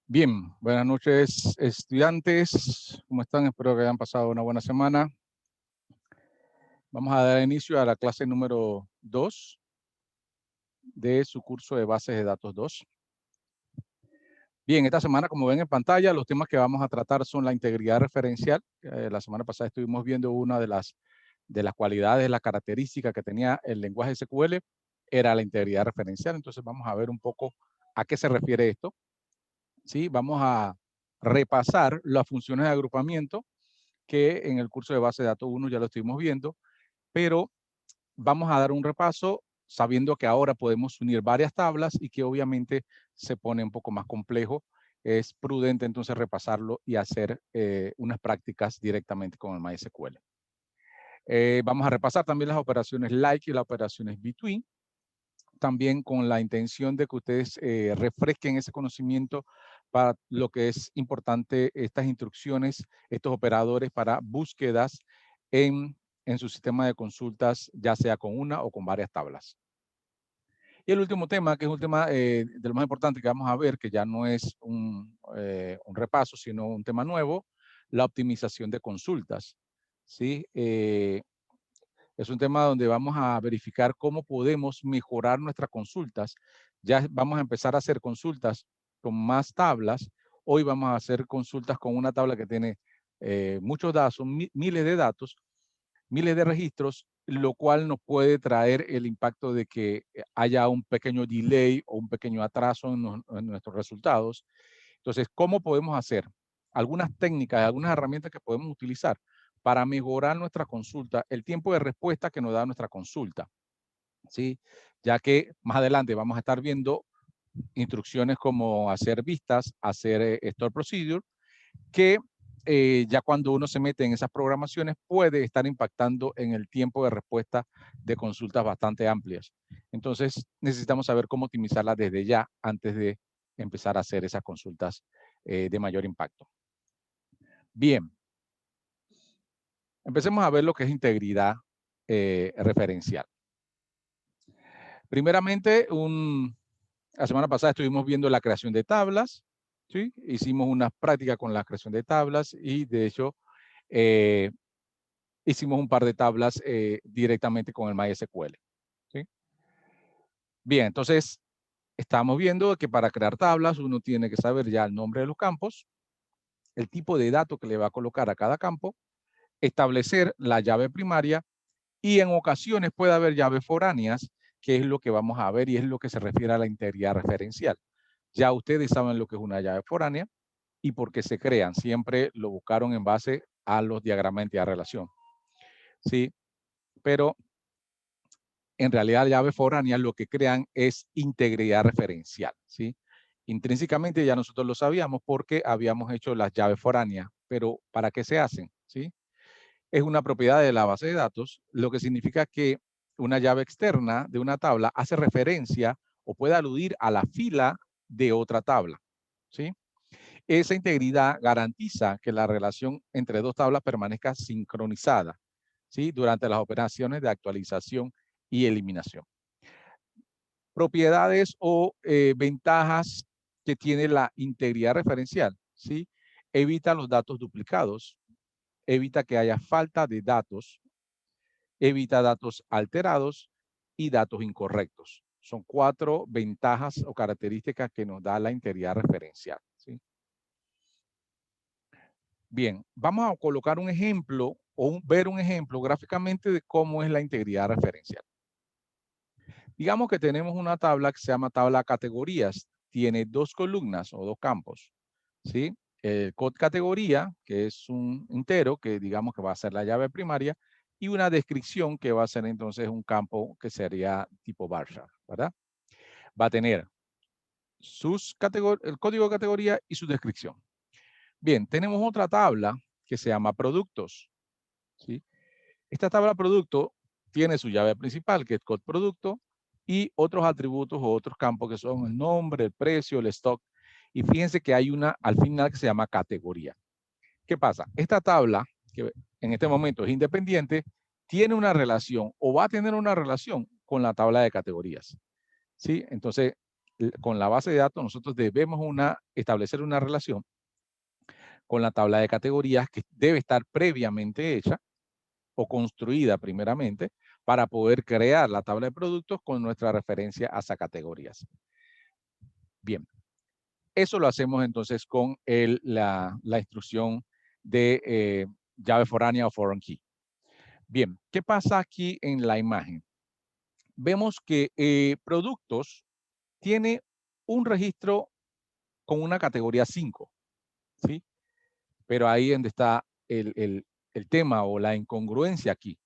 Bien, buenas noches estudiantes, ¿cómo están? Espero que hayan pasado una buena semana. Vamos a dar inicio a la clase número 2 de su curso de bases de datos 2. Bien, esta semana, como ven en pantalla, los temas que vamos a tratar son la integridad referencial. La semana pasada estuvimos viendo una de las cualidades, la característica que tenía el lenguaje SQL, era la integridad referencial. Entonces vamos a ver un poco a qué se refiere esto. ¿Sí? Vamos a repasar las funciones de agrupamiento que en el curso de base de datos 1 ya lo estuvimos viendo, pero vamos a dar un repaso sabiendo que ahora podemos unir varias tablas y que obviamente se pone un poco más complejo. Es prudente entonces repasarlo y hacer unas prácticas directamente con el MySQL. Vamos a repasar también las operaciones like y las operaciones between, también con la intención de que ustedes refresquen ese conocimiento para lo que es importante estas instrucciones, estos operadores para búsquedas en su sistema de consultas, ya sea con una o con varias tablas. Y el último tema, que es un tema de lo más importante que vamos a ver, que ya no es un repaso, sino un tema nuevo, la optimización de consultas. ¿Sí? Es un tema donde vamos a verificar cómo podemos mejorar nuestras consultas. Ya vamos a empezar a hacer consultas con más tablas. Hoy vamos a hacer consultas con una tabla que tiene muchos datos, miles de datos, miles de registros, lo cual nos puede traer el impacto de que haya un pequeño delay o un pequeño atraso en nuestros resultados. Entonces, ¿cómo podemos hacer? Algunas técnicas, algunas herramientas que podemos utilizar para mejorar nuestra consulta, el tiempo de respuesta que nos da nuestra consulta, ¿sí? Ya que más adelante vamos a estar viendo instrucciones como hacer vistas, hacer store procedure, que ya cuando uno se mete en esas programaciones puede estar impactando en el tiempo de respuesta de consultas bastante amplias. Entonces necesitamos saber cómo optimizarlas desde ya antes de empezar a hacer esas consultas de mayor impacto. Bien, empecemos a ver lo que es integridad referencial. Primeramente, la semana pasada estuvimos viendo la creación de tablas, ¿sí? Hicimos una práctica con la creación de tablas y de hecho hicimos un par de tablas directamente con el MySQL. ¿Sí? Bien, entonces estamos viendo que para crear tablas uno tiene que saber ya el nombre de los campos, el tipo de datos que le va a colocar a cada campo, establecer la llave primaria y en ocasiones puede haber llaves foráneas, que es lo que vamos a ver y es lo que se refiere a la integridad referencial. Ya ustedes saben lo que es una llave foránea y por qué se crean. Siempre lo buscaron en base a los diagramas de entidad relación. ¿Sí? Pero en realidad llaves foráneas lo que crean es integridad referencial. ¿Sí? Intrínsecamente ya nosotros lo sabíamos porque habíamos hecho las llaves foráneas, pero ¿para qué se hacen? ¿Sí? Es una propiedad de la base de datos, lo que significa que una llave externa de una tabla hace referencia o puede aludir a la fila de otra tabla. ¿Sí? Esa integridad garantiza que la relación entre dos tablas permanezca sincronizada, ¿sí? Durante las operaciones de actualización y eliminación. Propiedades o ventajas que tiene la integridad referencial, ¿sí? Evita los datos duplicados, evita que haya falta de datos, evita datos alterados y datos incorrectos. Son 4 ventajas o características que nos da la integridad referencial. ¿Sí? Bien, vamos a colocar un ejemplo o ver un ejemplo gráficamente de cómo es la integridad referencial. Digamos que tenemos una tabla que se llama tabla categorías. Tiene 2 columnas o 2 campos. ¿Sí? El code categoría, que es un entero, que digamos que va a ser la llave primaria, y una descripción que va a ser entonces un campo que sería tipo bar chart, ¿verdad? Va a tener el código de categoría y su descripción. Bien, tenemos otra tabla que se llama productos. ¿Sí? Esta tabla producto tiene su llave principal, que es code producto, y otros atributos o otros campos que son el nombre, el precio, el stock. Y fíjense que hay una al final que se llama categoría. ¿Qué pasa? Esta tabla, que en este momento es independiente, tiene una relación o va a tener una relación con la tabla de categorías. ¿Sí? Entonces, con la base de datos nosotros debemos establecer una relación con la tabla de categorías que debe estar previamente hecha o construida primeramente para poder crear la tabla de productos con nuestra referencia a esas categorías. Bien, eso lo hacemos entonces con la instrucción de llave foránea o foreign key. Bien, ¿qué pasa aquí en la imagen? Vemos que productos tiene un registro con una categoría 5, ¿sí? Pero ahí es donde está el tema o la incongruencia aquí.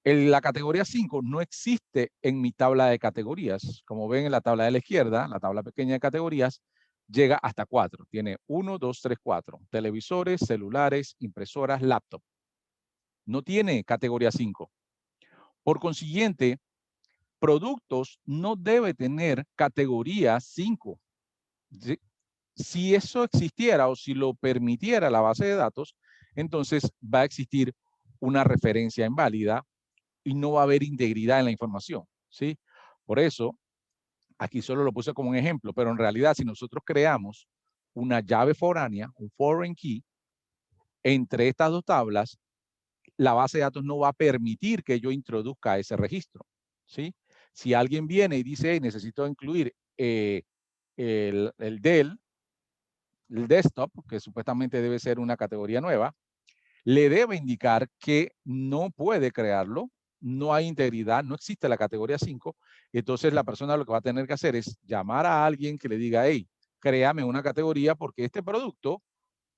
La categoría 5 no existe en mi tabla de categorías. Como ven en la tabla de la izquierda, la tabla pequeña de categorías, llega hasta 4. Tiene 1, 2, 3, 4. Televisores, celulares, impresoras, laptop. No tiene categoría 5. Por consiguiente, productos no debe tener categoría 5. ¿Sí? Si eso existiera o si lo permitiera la base de datos, entonces va a existir una referencia inválida y no va a haber integridad en la información, ¿sí? Por eso, aquí solo lo puse como un ejemplo, pero en realidad si nosotros creamos una llave foránea, un foreign key, entre estas dos tablas, la base de datos no va a permitir que yo introduzca ese registro, ¿sí? Si alguien viene y dice, hey, necesito incluir el Dell, el desktop, que supuestamente debe ser una categoría nueva, le debe indicar que no puede crearlo, no hay integridad, no existe la categoría 5, entonces la persona lo que va a tener que hacer es llamar a alguien que le diga, hey, créame una categoría porque este producto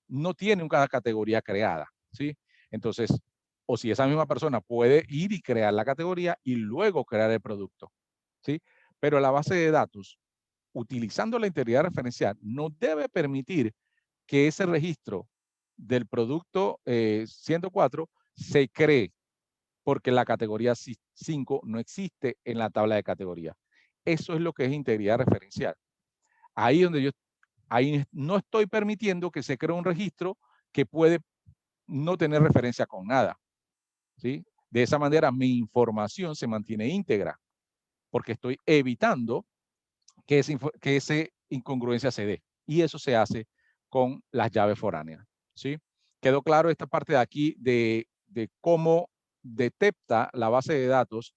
no tiene una categoría creada, ¿sí? Entonces, o si esa misma persona puede ir y crear la categoría y luego crear el producto, ¿sí? Pero la base de datos, utilizando la integridad referencial, no debe permitir que ese registro del producto 104 se cree porque la categoría 5 no existe en la tabla de categoría. Eso es lo que es integridad referencial. Ahí donde yo ahí no estoy permitiendo que se cree un registro que puede no tener referencia con nada, ¿sí? De esa manera mi información se mantiene íntegra porque estoy evitando que esa incongruencia se dé. Y eso se hace con las llaves foráneas, ¿sí? Quedó claro esta parte de aquí de cómo detecta la base de datos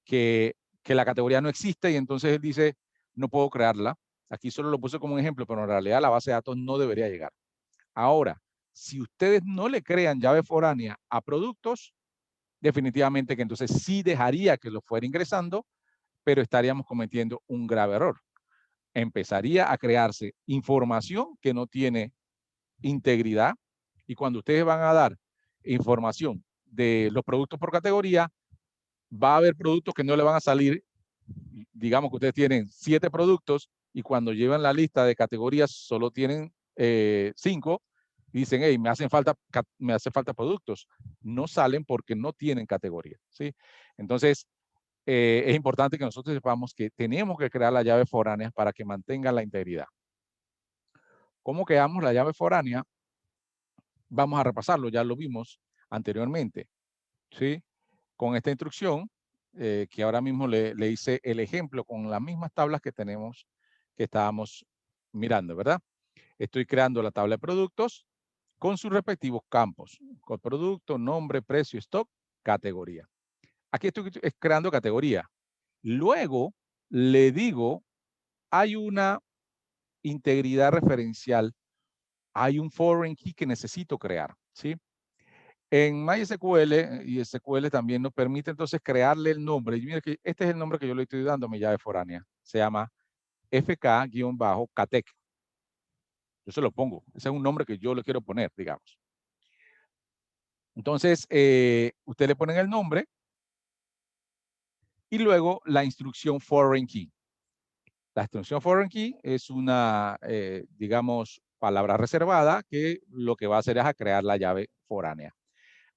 que la categoría no existe y entonces él dice, no puedo crearla. Aquí solo lo puse como un ejemplo, pero en realidad la base de datos no debería llegar. Ahora, si ustedes no le crean llave foránea a productos, definitivamente que entonces sí dejaría que lo fuera ingresando, pero estaríamos cometiendo un grave error. Empezaría a crearse información que no tiene integridad y cuando ustedes van a dar información de los productos por categoría, va a haber productos que no le van a salir. Digamos que ustedes tienen 7 productos y cuando llevan la lista de categorías solo tienen 5 y dicen, hey, me hace falta productos. No salen porque no tienen categoría, ¿sí? Entonces, es importante que nosotros sepamos que tenemos que crear las llaves foráneas para que mantengan la integridad. ¿Cómo creamos la llave foránea? Vamos a repasarlo, ya lo vimos anteriormente, ¿sí? Con esta instrucción, que ahora mismo le hice el ejemplo con las mismas tablas que tenemos, que estábamos mirando, ¿verdad? Estoy creando la tabla de productos con sus respectivos campos, con producto, nombre, precio, stock, categoría. Aquí estoy creando categoría. Luego le digo, hay una integridad referencial, hay un foreign key que necesito crear, ¿sí? En MySQL y SQL también nos permite entonces crearle el nombre. Y mira que este es el nombre que yo le estoy dando a mi llave foránea. Se llama FK-Catec. Yo se lo pongo. Ese es un nombre que yo le quiero poner, digamos. Entonces, usted le ponen el nombre y luego la instrucción foreign key. La instrucción foreign key es una, digamos, palabra reservada que lo que va a hacer es a crear la llave foránea.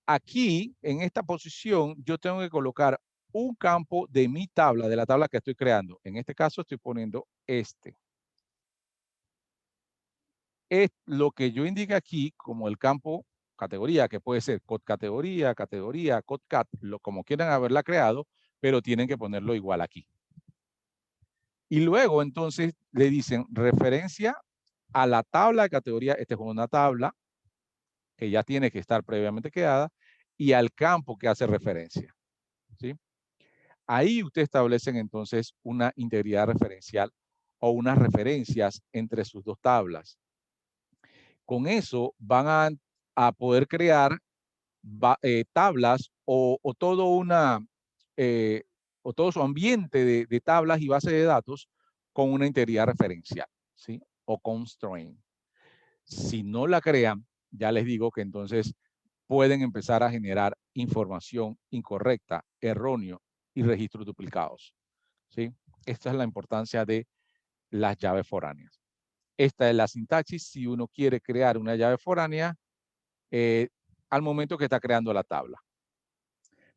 Aquí, en esta posición, yo tengo que colocar un campo de mi tabla, de la tabla que estoy creando. En este caso estoy poniendo este. Es lo que yo indique aquí como el campo categoría, que puede ser code categoría, code cat, como quieran haberla creado, pero tienen que ponerlo igual aquí. Y luego entonces le dicen referencia a la tabla de categoría. Esta es una tabla que ya tiene que estar previamente creada y al campo que hace referencia, ¿sí? Ahí ustedes establecen entonces una integridad referencial o unas referencias entre sus dos tablas. Con eso van a poder crear tablas o todo eh, o todo su ambiente de tablas y bases de datos con una integridad referencial, ¿sí? O constraint. Si no la crean, ya les digo que entonces pueden empezar a generar información incorrecta, errónea y registros duplicados, ¿sí? Esta es la importancia de las llaves foráneas. Esta es la sintaxis si uno quiere crear una llave foránea al momento que está creando la tabla.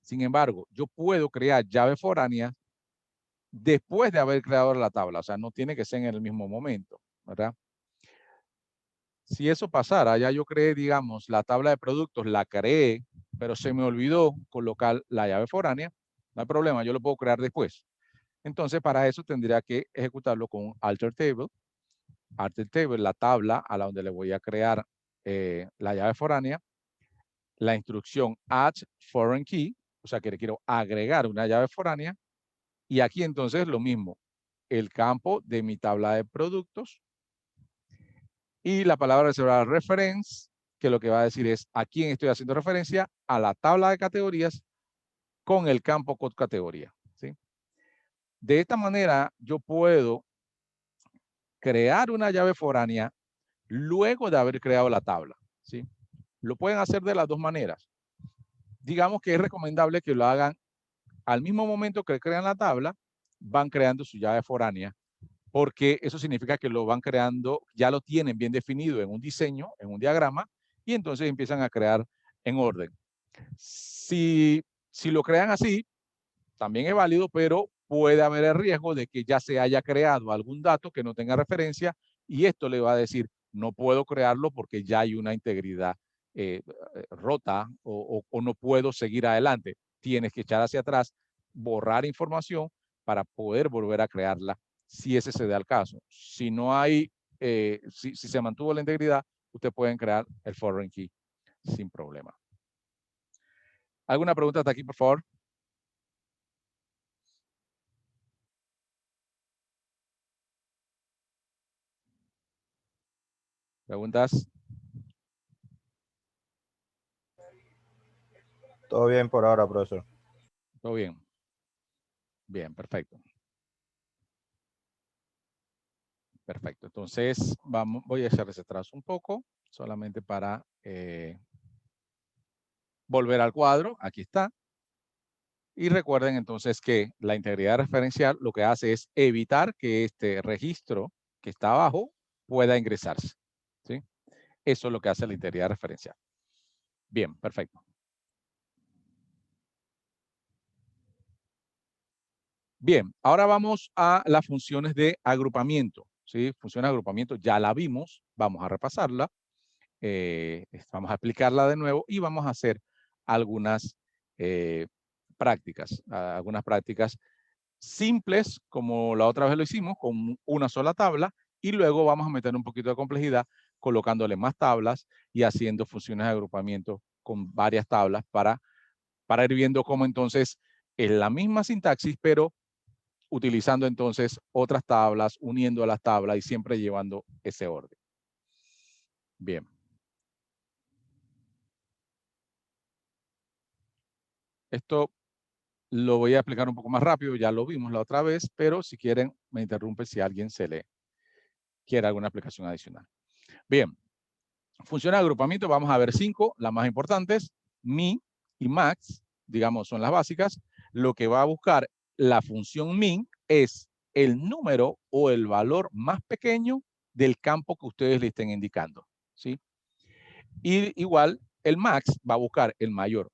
Sin embargo, yo puedo crear llaves foráneas después de haber creado la tabla. O sea, no tiene que ser en el mismo momento, ¿verdad? Si eso pasara, ya yo creé, digamos, la tabla de productos, la creé, pero se me olvidó colocar la llave foránea, no hay problema, yo lo puedo crear después. Entonces, para eso tendría que ejecutarlo con alter table. Alter table, la tabla a la donde le voy a crear la llave foránea, la instrucción add foreign key, o sea que le quiero agregar una llave foránea, y aquí entonces lo mismo, el campo de mi tabla de productos y la palabra reservada reference, que lo que va a decir es a quién estoy haciendo referencia, a la tabla de categorías con el campo code categoría, ¿sí? De esta manera yo puedo crear una llave foránea luego de haber creado la tabla, ¿sí? Lo pueden hacer de las dos maneras. Digamos que es recomendable que lo hagan al mismo momento que crean la tabla, van creando su llave foránea, porque eso significa que lo van creando, ya lo tienen bien definido en un diseño, en un diagrama, y entonces empiezan a crear en orden. Si lo crean así, también es válido, pero puede haber el riesgo de que ya se haya creado algún dato que no tenga referencia y esto le va a decir, no puedo crearlo porque ya hay una integridad rota o no puedo seguir adelante. Tienes que echar hacia atrás, borrar información para poder volver a crearla si ese se da el caso. Si no hay, si se mantuvo la integridad, ustedes pueden crear el foreign key sin problema. ¿Alguna pregunta hasta aquí, por favor? ¿Preguntas? Todo bien por ahora, profesor. Todo bien. Bien, perfecto. Perfecto. Entonces, voy a echar ese trazo un poco, solamente para volver al cuadro. Aquí está. Y recuerden entonces que la integridad referencial lo que hace es evitar que este registro que está abajo pueda ingresarse, ¿sí? Eso es lo que hace la integridad referencial. Bien, perfecto. Bien, ahora vamos a las funciones de agrupamiento, ¿sí? Funciones de agrupamiento ya la vimos, vamos a repasarla. Vamos a explicarla de nuevo y vamos a hacer algunas algunas prácticas simples, como la otra vez lo hicimos, con una sola tabla, y luego vamos a meter un poquito de complejidad colocándole más tablas y haciendo funciones de agrupamiento con varias tablas para ir viendo cómo entonces es la misma sintaxis, pero utilizando entonces otras tablas, uniendo a las tablas y siempre llevando ese orden. Bien. Esto lo voy a explicar un poco más rápido, ya lo vimos la otra vez, pero si quieren me interrumpe si alguien se le quiere alguna explicación adicional. Bien, funciones de agrupamiento, vamos a ver 5, las más importantes, min y max, digamos, son las básicas. Lo que va a buscar la función min es el número o el valor más pequeño del campo que ustedes le estén indicando, ¿sí? Y igual el max va a buscar el mayor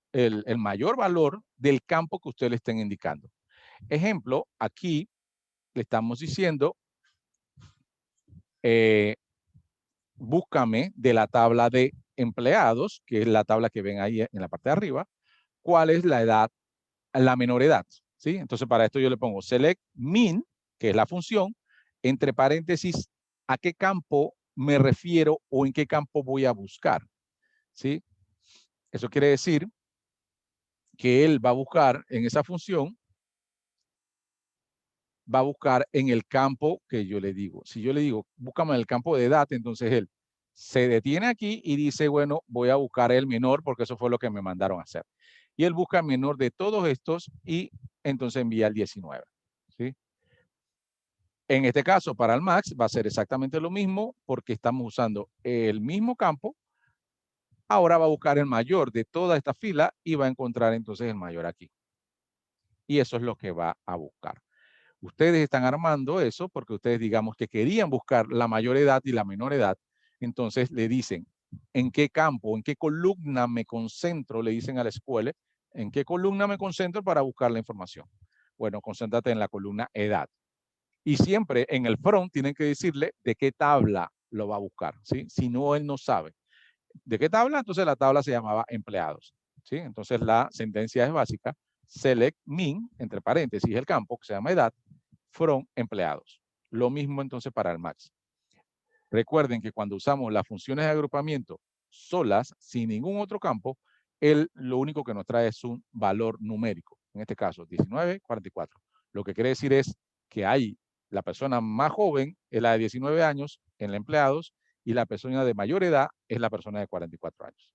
valor del campo que ustedes le estén indicando. Ejemplo, aquí le estamos diciendo, búscame de la tabla de empleados, que es la tabla que ven ahí en la parte de arriba, cuál es la edad, la menor edad, ¿sí? Entonces para esto yo le pongo select min que es la función, entre paréntesis, a qué campo me refiero o en qué campo voy a buscar, ¿sí? Eso quiere decir que él va a buscar en esa función, va a buscar en el campo que yo le digo. Si yo le digo, búscame en el campo de edad, entonces él se detiene aquí y dice, bueno, voy a buscar el menor porque eso fue lo que me mandaron a hacer. Y él busca el menor de todos estos y entonces envía el 19, ¿sí? En este caso, para el max va a ser exactamente lo mismo porque estamos usando el mismo campo. Ahora va a buscar el mayor de toda esta fila y va a encontrar entonces el mayor aquí. Y eso es lo que va a buscar. Ustedes están armando eso porque ustedes digamos que querían buscar la mayor edad y la menor edad. Entonces le dicen, ¿en qué campo, en qué columna me concentro? Le dicen a la escuela, ¿en qué columna me concentro para buscar la información? Bueno, concéntrate en la columna edad. Y siempre en el front tienen que decirle de qué tabla lo va a buscar, ¿sí? Si no, él no sabe. ¿De qué tabla? Entonces la tabla se llamaba empleados, ¿sí? Entonces la sentencia es básica, select min, entre paréntesis, el campo que se llama edad, from empleados. Lo mismo entonces para el max. Recuerden que cuando usamos las funciones de agrupamiento solas, sin ningún otro campo, él lo único que nos trae es un valor numérico. En este caso, 19, 44. Lo que quiere decir es que hay la persona más joven, es la de 19 años, en la empleados, y la persona de mayor edad es la persona de 44 años.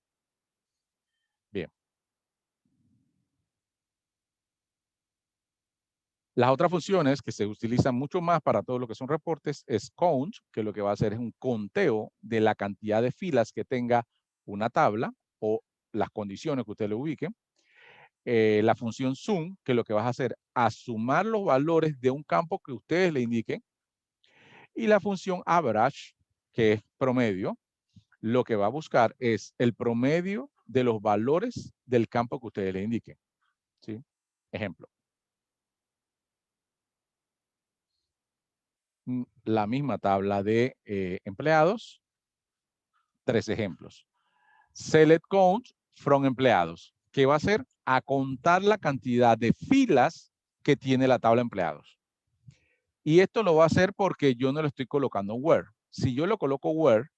Bien. Las otras funciones que se utilizan mucho más para todo lo que son reportes es count, que lo que va a hacer es un conteo de la cantidad de filas que tenga una tabla o las condiciones que usted le ubique. La función sum, que lo que vas a hacer es sumar los valores de un campo que ustedes le indiquen. Y la función average, que es promedio, lo que va a buscar es el promedio de los valores del campo que ustedes le indiquen, ¿sí? Ejemplo. La misma tabla de empleados, 3 ejemplos. Select count from empleados. ¿Qué va a hacer? A contar la cantidad de filas que tiene la tabla de empleados. Y esto lo va a hacer porque yo no lo estoy colocando en where. Si yo lo coloco where,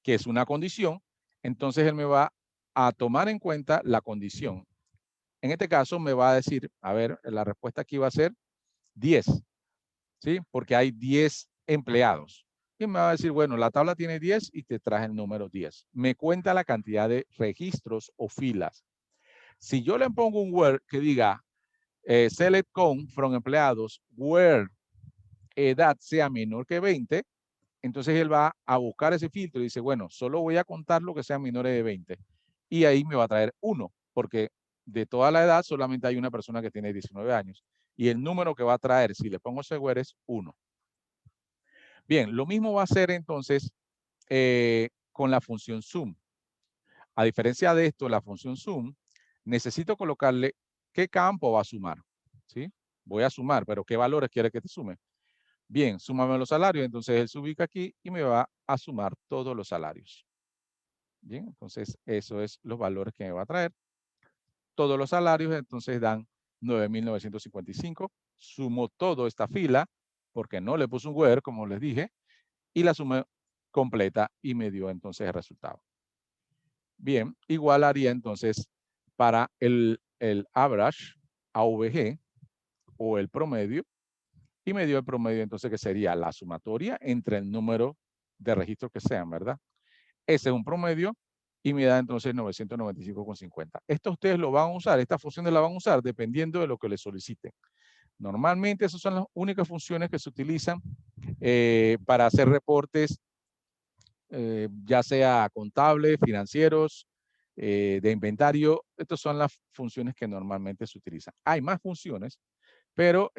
que es una condición, entonces él me va a tomar en cuenta la condición. En este caso me va a decir, a ver, la respuesta aquí va a ser 10, ¿sí? Porque hay 10 empleados. Y me va a decir, bueno, la tabla tiene 10 y te traje el número 10. Me cuenta la cantidad de registros o filas. Si yo le pongo un where que diga select count from empleados where edad sea menor que 20, entonces él va a buscar ese filtro y dice, bueno, solo voy a contar lo que sean menores de 20. Y ahí me va a traer 1, porque de toda la edad solamente hay una persona que tiene 19 años. Y el número que va a traer, si le pongo ese where, es 1. Bien, lo mismo va a hacer entonces con la función sum. A diferencia de esto, la función sum, necesito colocarle qué campo va a sumar, ¿sí? Voy a sumar, pero ¿qué valores quiere que te sume? Bien, súmame los salarios, entonces él se ubica aquí y me va a sumar todos los salarios. Bien, entonces eso es los valores que me va a traer. Todos los salarios entonces dan 9.955. Sumo toda esta fila porque no le puse un where, como les dije, y la sumé completa y me dio entonces el resultado. Bien, igual haría entonces para el average, AVG, o el promedio, y me dio el promedio entonces que sería la sumatoria entre el número de registros que sean, ¿verdad? Ese es un promedio y me da entonces 995,50. Esto ustedes lo van a usar, estas funciones la van a usar dependiendo de lo que les soliciten. Normalmente esas son las únicas funciones que se utilizan para hacer reportes, ya sea contables, financieros, de inventario. Estas son las funciones que normalmente se utilizan. Hay más funciones, pero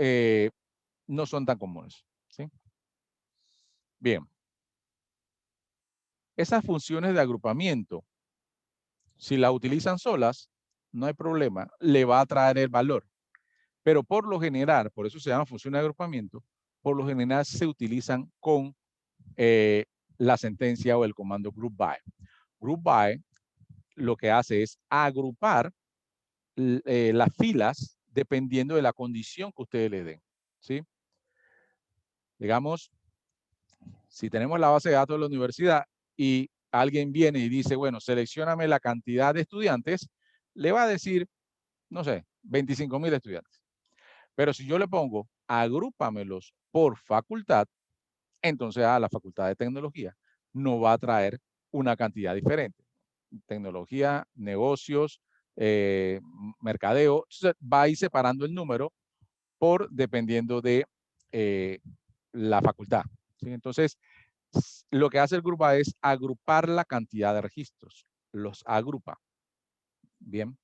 no son tan comunes, ¿sí? Bien. Esas funciones de agrupamiento, si las utilizan solas, no hay problema, le va a traer el valor. Pero por lo general, por eso se llama función de agrupamiento, por lo general se utilizan con la sentencia o el comando group by. Group by lo que hace es agrupar las filas dependiendo de la condición que ustedes le den, ¿sí? Digamos, si tenemos la base de datos de la universidad y alguien viene y dice, bueno, seleccióname la cantidad de estudiantes, le va a decir, no sé, 25,000 estudiantes. Pero si yo le pongo, agrúpamelos por facultad, entonces a la facultad de tecnología no va a traer una cantidad diferente. Tecnología, negocios, mercadeo, va a ir separando el número por dependiendo de la facultad. ¿Sí? Entonces, lo que hace el Group By es agrupar la cantidad de registros. Los agrupa. Bien.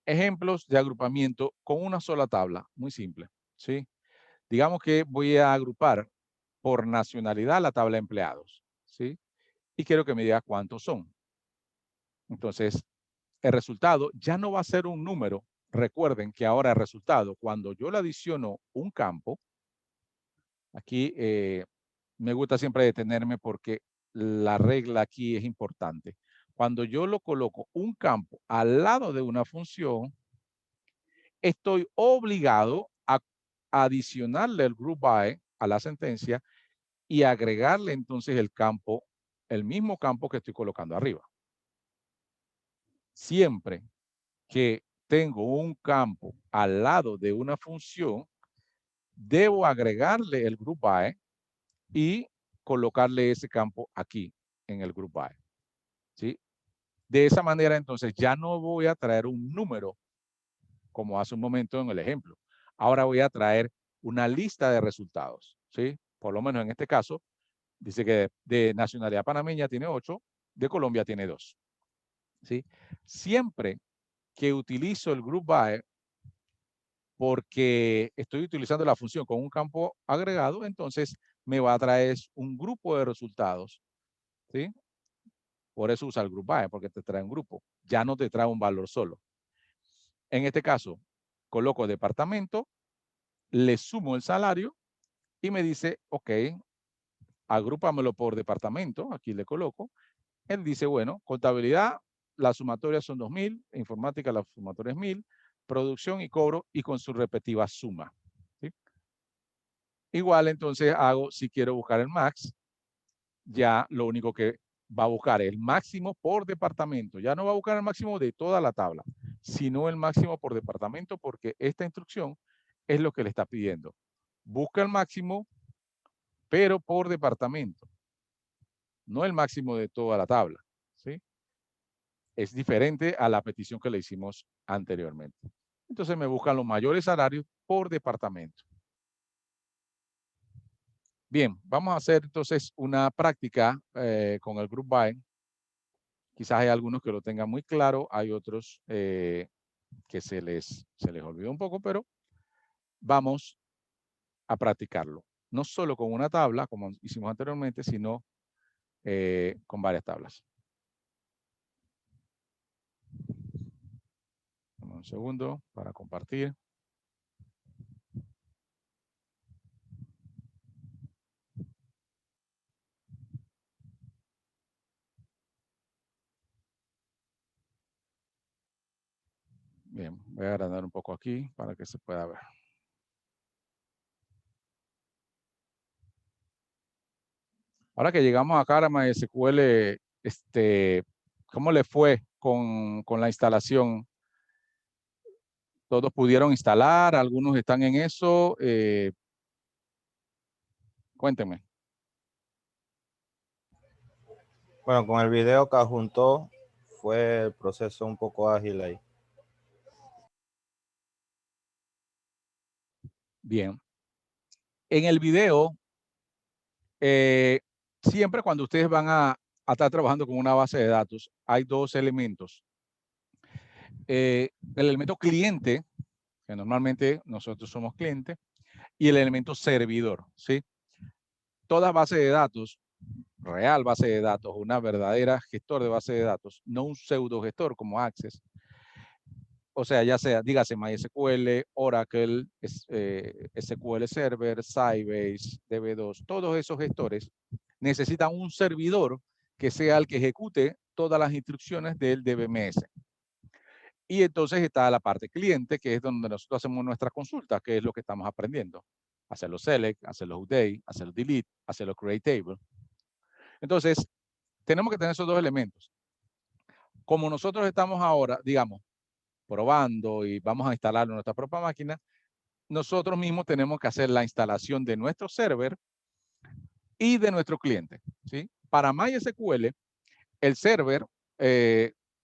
Ejemplos de agrupamiento con una sola tabla, muy simple. ¿Sí? Digamos que voy a agrupar por nacionalidad la tabla de empleados. ¿Sí? Y quiero que me diga cuántos son. Entonces, el resultado ya no va a ser un número. Recuerden que ahora el resultado, cuando yo le adiciono un campo, aquí me gusta siempre detenerme porque la regla aquí es importante. Cuando yo lo coloco un campo al lado de una función, estoy obligado a adicionarle el group by a la sentencia y agregarle entonces el campo, el mismo campo que estoy colocando arriba. Siempre que tengo un campo al lado de una función, debo agregarle el group by y colocarle ese campo aquí en el group by. ¿Sí? De esa manera, entonces, ya no voy a traer un número, como hace un momento en el ejemplo. Ahora voy a traer una lista de resultados. ¿Sí? Por lo menos en este caso, dice que de nacionalidad panameña tiene 8, de Colombia tiene 2. ¿Sí? Siempre que utilizo el group by porque estoy utilizando la función con un campo agregado, entonces me va a traer un grupo de resultados. ¿Sí? Por eso usa el group by, porque te trae un grupo. Ya no te trae un valor solo. En este caso, coloco departamento, le sumo el salario y me dice, ok, agrúpamelo por departamento. Aquí le coloco. Él dice, bueno, contabilidad, las sumatorias son 2,000, informática, la sumatoria es 1,000, producción y cobro y con su respectiva suma. ¿Sí? Igual entonces hago, si quiero buscar el max, ya lo único que va a buscar el máximo por departamento. Ya no va a buscar el máximo de toda la tabla, sino el máximo por departamento, porque esta instrucción es lo que le está pidiendo. Busca el máximo, pero por departamento, no el máximo de toda la tabla. ¿Sí? Es diferente a la petición que le hicimos anteriormente. Entonces me buscan los mayores salarios por departamento. Bien, vamos a hacer entonces una práctica con el group by. Quizás hay algunos que lo tengan muy claro, hay otros que se les olvidó un poco, pero vamos a practicarlo. No solo con una tabla, como hicimos anteriormente, sino con varias tablas. Un segundo para compartir. Bien, voy a agrandar un poco aquí para que se pueda ver. Ahora que llegamos acá a MySQL, ¿cómo le fue con la instalación? ¿Todos pudieron instalar? ¿Algunos están en eso? Cuéntenme. Bueno, con el video que adjuntó fue el proceso un poco ágil ahí. Bien. En el video, siempre cuando ustedes van a estar trabajando con una base de datos, hay dos elementos. El elemento cliente, que normalmente nosotros somos cliente, y el elemento servidor, ¿sí? Toda base de datos, real base de datos, una verdadera gestor de base de datos, no un pseudo gestor como Access. O sea, ya sea, dígase MySQL, Oracle, SQL Server, Sybase, DB2, todos esos gestores necesitan un servidor que sea el que ejecute todas las instrucciones del DBMS. Y entonces está la parte cliente, que es donde nosotros hacemos nuestra consulta, que es lo que estamos aprendiendo. hacer los select, hacer los update, hacer los delete, hacer los create table. Entonces, tenemos que tener esos dos elementos. Como nosotros estamos ahora, digamos, probando y vamos a instalarlo en nuestra propia máquina, nosotros mismos tenemos que hacer la instalación de nuestro server y de nuestro cliente, ¿sí? Para MySQL, el server,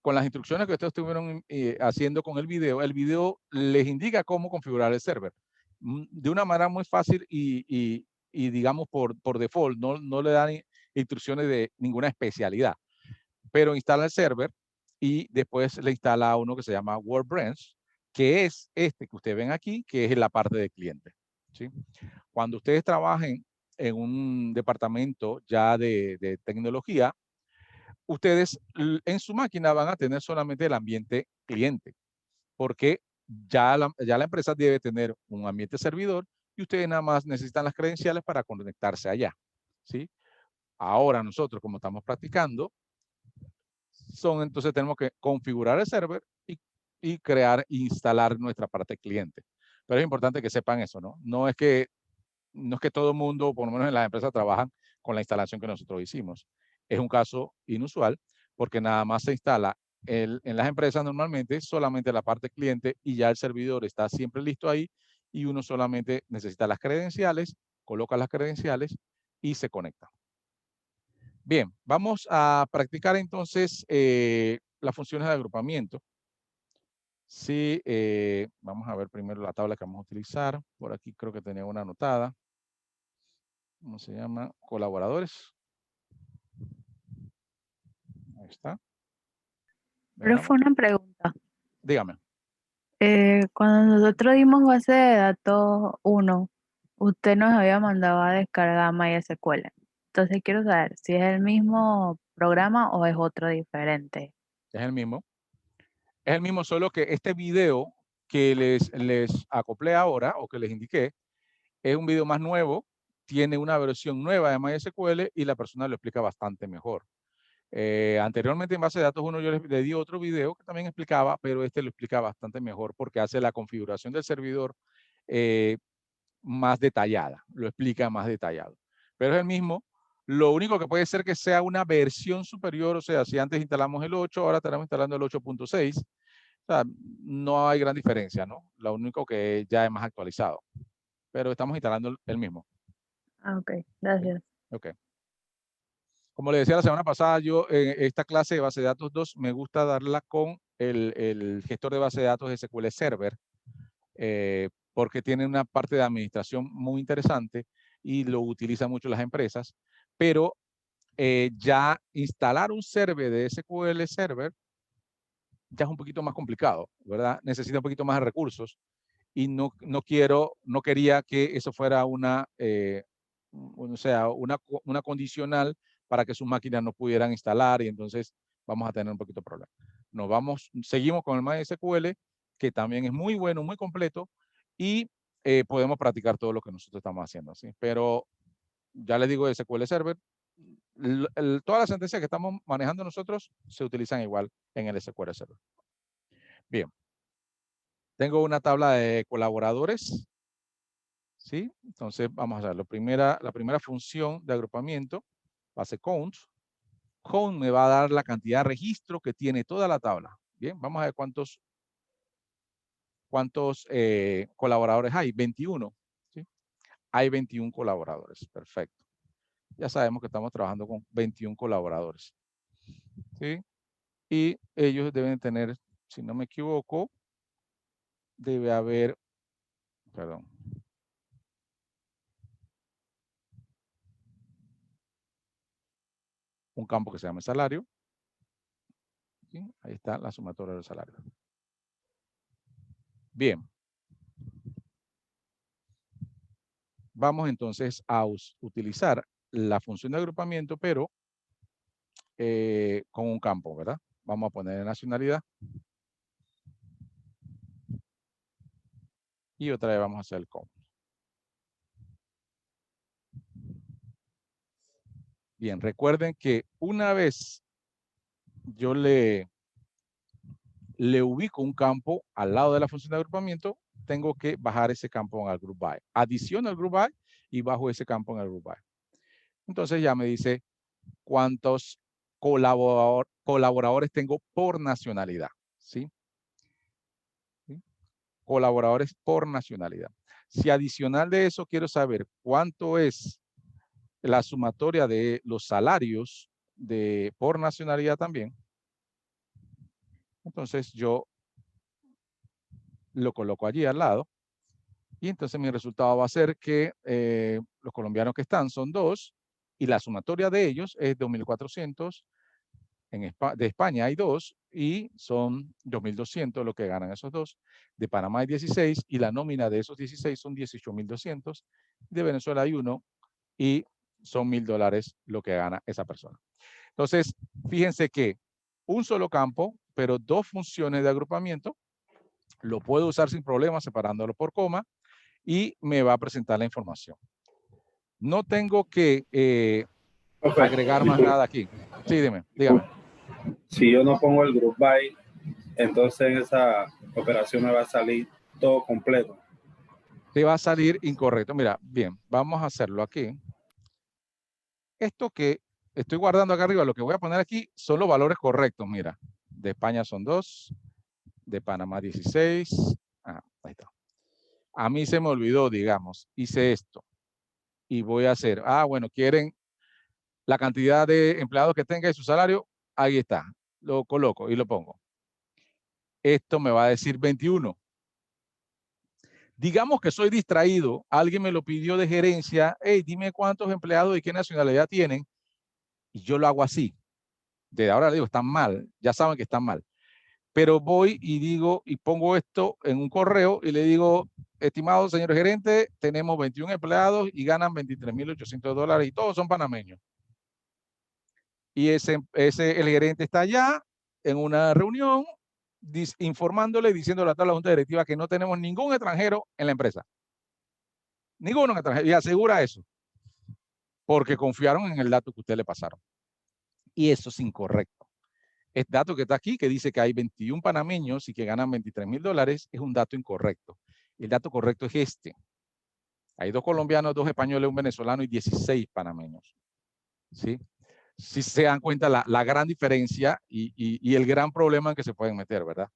con las instrucciones que ustedes estuvieron haciendo con el video les indica cómo configurar el server. De una manera muy fácil y digamos, por default, no le dan instrucciones de ninguna especialidad. Pero instala el server y después le instala uno que se llama WordBranch, que es este que ustedes ven aquí, que es la parte de cliente, ¿sí? Cuando ustedes trabajen en un departamento ya de tecnología, ustedes en su máquina van a tener solamente el ambiente cliente, porque ya la empresa debe tener un ambiente servidor y ustedes nada más necesitan las credenciales para conectarse allá, ¿sí? Ahora nosotros, como estamos practicando, entonces tenemos que configurar el server y crear e instalar nuestra parte cliente. Pero es importante que sepan eso, ¿no? No es que todo el mundo, por lo menos en las empresas, trabajan con la instalación que nosotros hicimos. Es un caso inusual porque nada más se instala en las empresas normalmente solamente la parte cliente y ya el servidor está siempre listo ahí y uno solamente necesita las credenciales, coloca las credenciales y se conecta. Bien, vamos a practicar entonces las funciones de agrupamiento. Sí, vamos a ver primero la tabla que vamos a utilizar. Por aquí creo que tenía una anotada. ¿Cómo se llama? Colaboradores. Ahí está. Pero Veamos. fue una pregunta. Dígame. Cuando nosotros dimos base de datos 1, usted nos había mandado a descargar MySQL. Entonces quiero saber si es el mismo programa o es otro diferente. Es el mismo. Es el mismo, solo que este video que les acoplé ahora o que les indiqué es un video más nuevo, tiene una versión nueva de MySQL y la persona lo explica bastante mejor. Anteriormente en base de datos 1 yo le di otro video que también explicaba, pero este lo explica bastante mejor porque hace la configuración del servidor más detallada, lo explica más detallado. Pero es el mismo. Lo único que puede ser que sea una versión superior, o sea, si antes instalamos el 8, ahora estaremos instalando el 8.6. O sea, no hay gran diferencia, ¿no? Lo único que ya es más actualizado. Pero estamos instalando el mismo. Ah, ok, gracias. Ok. Como le decía la semana pasada, yo esta clase de base de datos 2 me gusta darla con el gestor de base de datos de SQL Server, porque tiene una parte de administración muy interesante y lo utilizan mucho las empresas, pero ya instalar un server de SQL Server ya es un poquito más complicado, ¿verdad? Necesita un poquito más de recursos y no quería que eso fuera una condicional para que sus máquinas no pudieran instalar y entonces vamos a tener un poquito de problema. Seguimos con el MySQL, que también es muy bueno, muy completo y podemos practicar todo lo que nosotros estamos haciendo, ¿sí? Pero ya les digo, SQL Server, todas las sentencias que estamos manejando nosotros se utilizan igual en el SQL Server. Bien. Tengo una tabla de colaboradores, ¿sí? Entonces vamos a ver la primera función de agrupamiento, base count. Count me va a dar la cantidad de registro que tiene toda la tabla. Bien, vamos a ver cuántos colaboradores hay. 21, ¿sí? Hay 21 colaboradores, perfecto. Ya sabemos que estamos trabajando con 21 colaboradores, ¿sí? Y ellos deben tener, si no me equivoco, debe haber, perdón, un campo que se llama salario. ¿Sí? Ahí está la sumatoria del salario. Bien. Vamos entonces a utilizar la función de agrupamiento, pero con un campo, ¿verdad? Vamos a poner nacionalidad. Y otra vez vamos a hacer el count. Bien, recuerden que una vez yo le ubico un campo al lado de la función de agrupamiento, tengo que bajar ese campo en el group by. Adiciono el group by y bajo ese campo en el group by. Entonces ya me dice cuántos colaboradores tengo por nacionalidad, ¿sí? ¿Sí? Colaboradores por nacionalidad. Si adicional de eso quiero saber cuánto es la sumatoria de los salarios por nacionalidad también, entonces yo lo coloco allí al lado y entonces mi resultado va a ser que los colombianos que están son 2 y la sumatoria de ellos es 2.400. De España hay 2 y son 2.200 lo que ganan esos 2. De Panamá hay 16 y la nómina de esos 16 son 18.200. De Venezuela hay 1 y son $1.000 lo que gana esa persona. Entonces, fíjense que un solo campo, pero 2 funciones de agrupamiento, lo puedo usar sin problema separándolo por coma y me va a presentar la información. No tengo que agregar más nada aquí. Sí, dígame. Si yo no pongo el group by, entonces en esa operación me va a salir todo completo. Te va a salir incorrecto. Mira, bien, vamos a hacerlo aquí. Esto que estoy guardando acá arriba, lo que voy a poner aquí son los valores correctos. Mira, de España son 2, de Panamá 16. Ahí está. A mí se me olvidó, digamos, hice esto. Y voy a hacer, bueno, quieren la cantidad de empleados que tenga y su salario, ahí está. Lo coloco y lo pongo. Esto me va a decir 21. Digamos que soy distraído, alguien me lo pidió de gerencia, hey, dime cuántos empleados y qué nacionalidad tienen, y yo lo hago así. De ahora le digo, están mal, ya saben que están mal. Pero voy y digo, y pongo esto en un correo y le digo, estimado señor gerente, tenemos 21 empleados y ganan $23.800 y todos son panameños. Y el gerente está allá en una reunión informándole, diciéndole a toda la junta directiva que no tenemos ningún extranjero en la empresa. Ninguno extranjero. Y asegura eso. Porque confiaron en el dato que ustedes le pasaron. Y eso es incorrecto. El dato que está aquí, que dice que hay 21 panameños y que ganan $23.000, es un dato incorrecto. El dato correcto es este. Hay 2 colombianos, 2 españoles, 1 venezolano y 16 panameños. ¿Sí? Si se dan cuenta la gran diferencia y el gran problema en que se pueden meter, ¿verdad?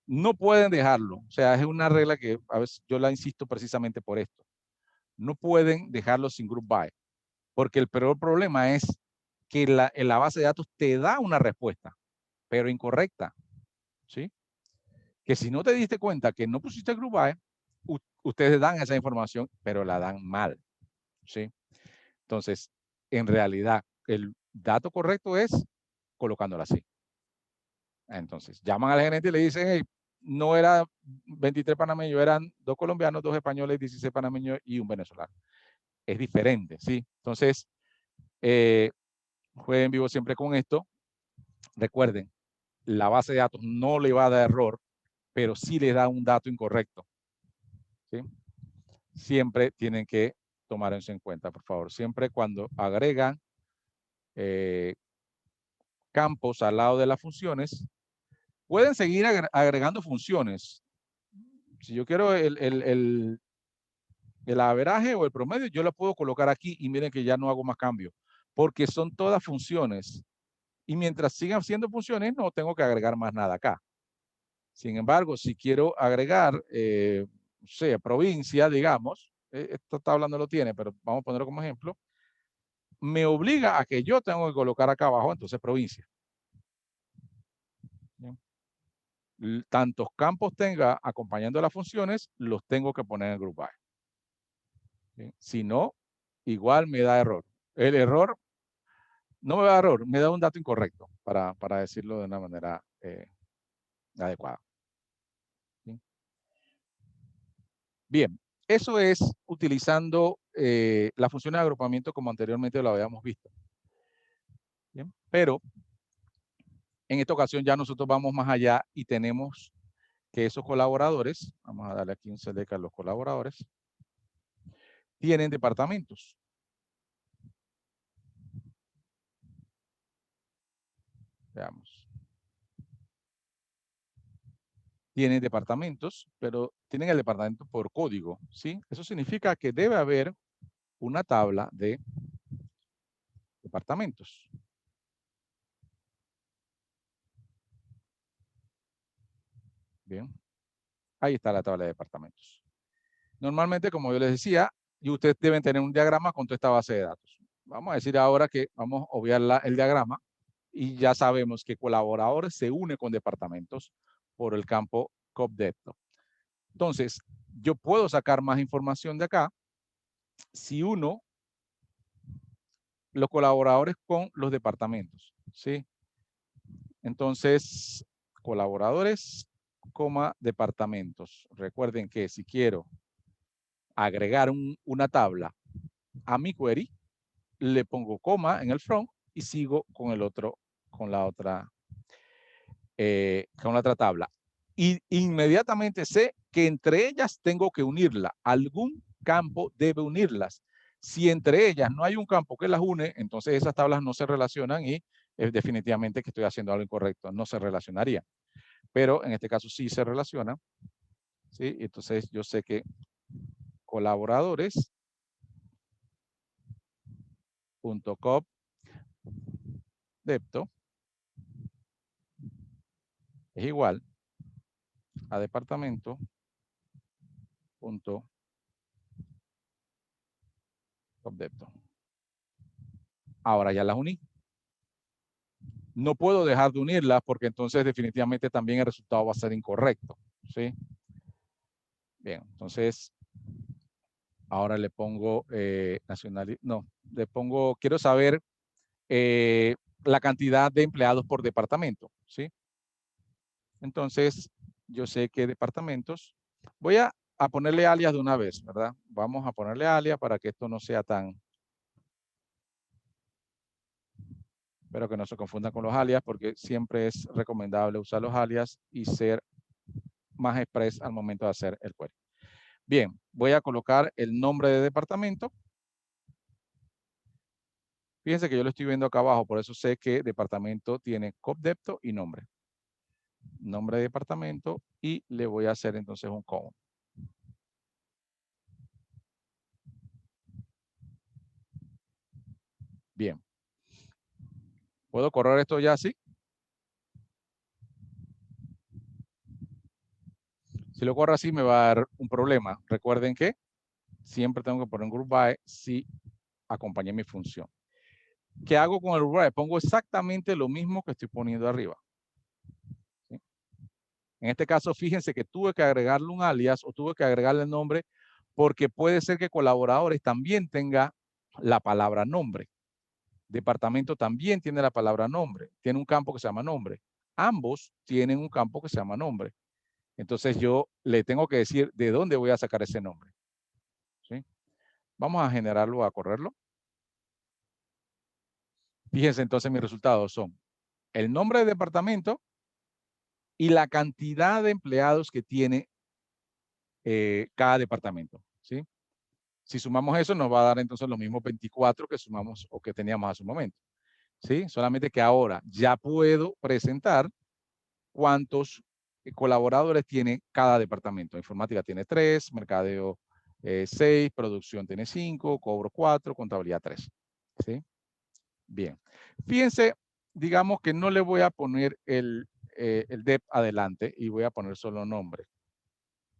No pueden dejarlo. O sea, es una regla que a veces yo la insisto precisamente por esto. No pueden dejarlo sin group by. Porque el peor problema es que en la base de datos te da una respuesta, pero incorrecta. ¿Sí? Que si no te diste cuenta que no pusiste group by, ustedes dan esa información, pero la dan mal. ¿Sí? Entonces, en realidad, el dato correcto es colocándola así. Entonces, llaman al gerente y le dicen, hey, no era 23 panameños, eran 2 colombianos, 2 españoles, 16 panameños y 1 venezolano. Es diferente, ¿sí? Entonces, jueguen vivo siempre con esto. Recuerden, la base de datos no le va a dar error, pero sí le da un dato incorrecto. ¿Sí? Siempre tienen que tomar eso en cuenta, por favor. Siempre cuando agregan campos al lado de las funciones, pueden seguir agregando funciones. Si yo quiero el averaje o el promedio, yo lo puedo colocar aquí y miren que ya no hago más cambios, porque son todas funciones. Y mientras sigan siendo funciones, no tengo que agregar más nada acá. Sin embargo, si quiero agregar, no sé, provincia, digamos, esta tabla no lo tiene, pero vamos a ponerlo como ejemplo, me obliga a que yo tengo que colocar acá abajo, entonces provincia. ¿Bien? Tantos campos tenga acompañando las funciones, los tengo que poner en el group by. ¿Bien? Si no, igual me da error. El error no me da error, me da un dato incorrecto, para decirlo de una manera adecuada. ¿Sí? Bien, eso es utilizando la función de agrupamiento como anteriormente lo habíamos visto. Bien, pero en esta ocasión ya nosotros vamos más allá y tenemos que esos colaboradores, vamos a darle aquí un select a los colaboradores, tienen departamentos. Veamos. Tienen departamentos, pero tienen el departamento por código, ¿sí? Eso significa que debe haber una tabla de departamentos. Bien. Ahí está la tabla de departamentos. Normalmente, como yo les decía, y ustedes deben tener un diagrama con toda esta base de datos. Vamos a decir ahora que vamos a obviar el diagrama y ya sabemos que colaboradores se une con departamentos por el campo COPDEPTO. Entonces, yo puedo sacar más información de acá si uno los colaboradores con los departamentos, ¿sí? Entonces, colaboradores, departamentos. Recuerden que si quiero agregar una tabla a mi query, le pongo coma en el front y sigo con el otro, con la otra tabla. Y inmediatamente sé que entre ellas tengo que unirla. Algún campo debe unirlas. Si entre ellas no hay un campo que las une, entonces esas tablas no se relacionan y definitivamente que estoy haciendo algo incorrecto. No se relacionaría. Pero en este caso sí se relaciona. ¿Sí? Entonces yo sé que colaboradores .cop.depto es igual a departamento.cop.depto. Ahora ya las uní. No puedo dejar de unirlas porque entonces definitivamente también el resultado va a ser incorrecto. ¿Sí? Bien, entonces ahora le pongo le pongo, quiero saber la cantidad de empleados por departamento. ¿Sí? Entonces yo sé que departamentos, voy a ponerle alias de una vez, ¿verdad? Vamos a ponerle alias para que esto no sea tan... Espero que no se confundan con los alias porque siempre es recomendable usar los alias y ser más express al momento de hacer el query. Bien, voy a colocar el nombre de departamento. Fíjense que yo lo estoy viendo acá abajo, por eso sé que departamento tiene COPDEPTO y nombre. Nombre de departamento y le voy a hacer entonces un comma. Bien. ¿Puedo correr esto ya así? Si lo corro así me va a dar un problema. Recuerden que siempre tengo que poner un group by si acompañé mi función. ¿Qué hago con el group by? Pongo exactamente lo mismo que estoy poniendo arriba. ¿Sí? En este caso, fíjense que tuve que agregarle un alias o tuve que agregarle el nombre porque puede ser que colaboradores también tenga la palabra nombre. Departamento también tiene la palabra nombre. Tiene un campo que se llama nombre. Ambos tienen un campo que se llama nombre. Entonces yo le tengo que decir de dónde voy a sacar ese nombre. ¿Sí? Vamos a generarlo, a correrlo. Fíjense entonces mis resultados son el nombre de departamento y la cantidad de empleados que tiene cada departamento. ¿Sí? Si sumamos eso nos va a dar entonces los mismos 24 que sumamos o que teníamos hace un momento. ¿Sí? Solamente que ahora ya puedo presentar cuántos colaboradores tiene cada departamento. Informática tiene 3, mercadeo 6, producción tiene 5, cobro 4, contabilidad 3. ¿Sí? Bien. Fíjense, digamos que no le voy a poner el DEP adelante y voy a poner solo nombre.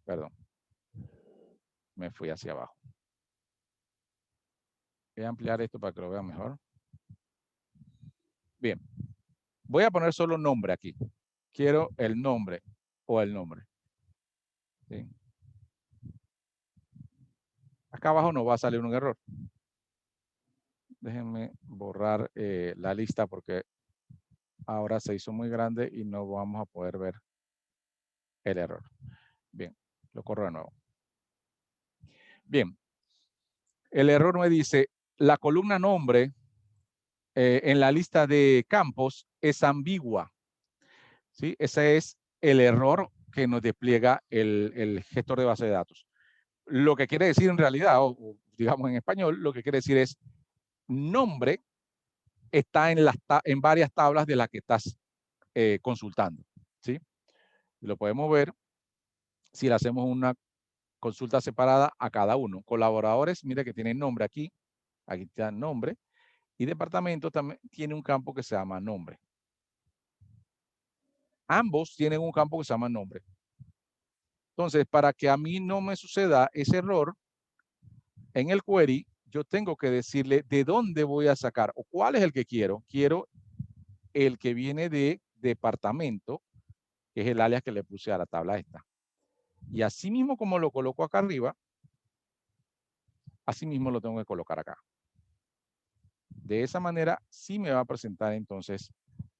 Perdón. Me fui hacia abajo. Voy a ampliar esto para que lo vean mejor. Bien. Voy a poner solo nombre aquí. Quiero el nombre o el nombre. ¿Sí? Acá abajo no va a salir un error. Déjenme borrar la lista porque ahora se hizo muy grande y no vamos a poder ver el error. Bien, lo corro de nuevo. Bien, el error me dice, la columna nombre en la lista de campos es ambigua. ¿Sí? Ese es el error que nos despliega el gestor de base de datos. Lo que quiere decir en realidad, o digamos en español, lo que quiere decir es nombre está en varias tablas de las que estás consultando. ¿Sí? Lo podemos ver si le hacemos una consulta separada a cada uno. Colaboradores, mire que tienen nombre aquí. Aquí está nombre. Y departamento también tiene un campo que se llama nombre. Ambos tienen un campo que se llama nombre. Entonces, para que a mí no me suceda ese error, en el query, yo tengo que decirle de dónde voy a sacar o cuál es el que quiero. Quiero el que viene de departamento, que es el alias que le puse a la tabla esta. Y así mismo como lo coloco acá arriba, así mismo lo tengo que colocar acá. De esa manera, sí me va a presentar entonces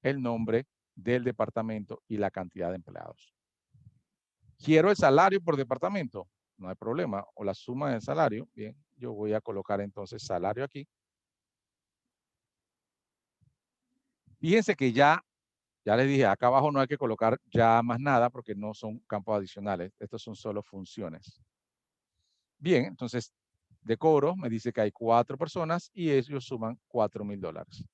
el nombre del departamento y la cantidad de empleados. Quiero el salario por departamento, no hay problema, o la suma del salario. Bien, yo voy a colocar entonces salario aquí. Fíjense que ya les dije, acá abajo no hay que colocar ya más nada porque no son campos adicionales. Estos son solo funciones. Bien, entonces de cobro me dice que hay 4 personas y ellos suman $4,000.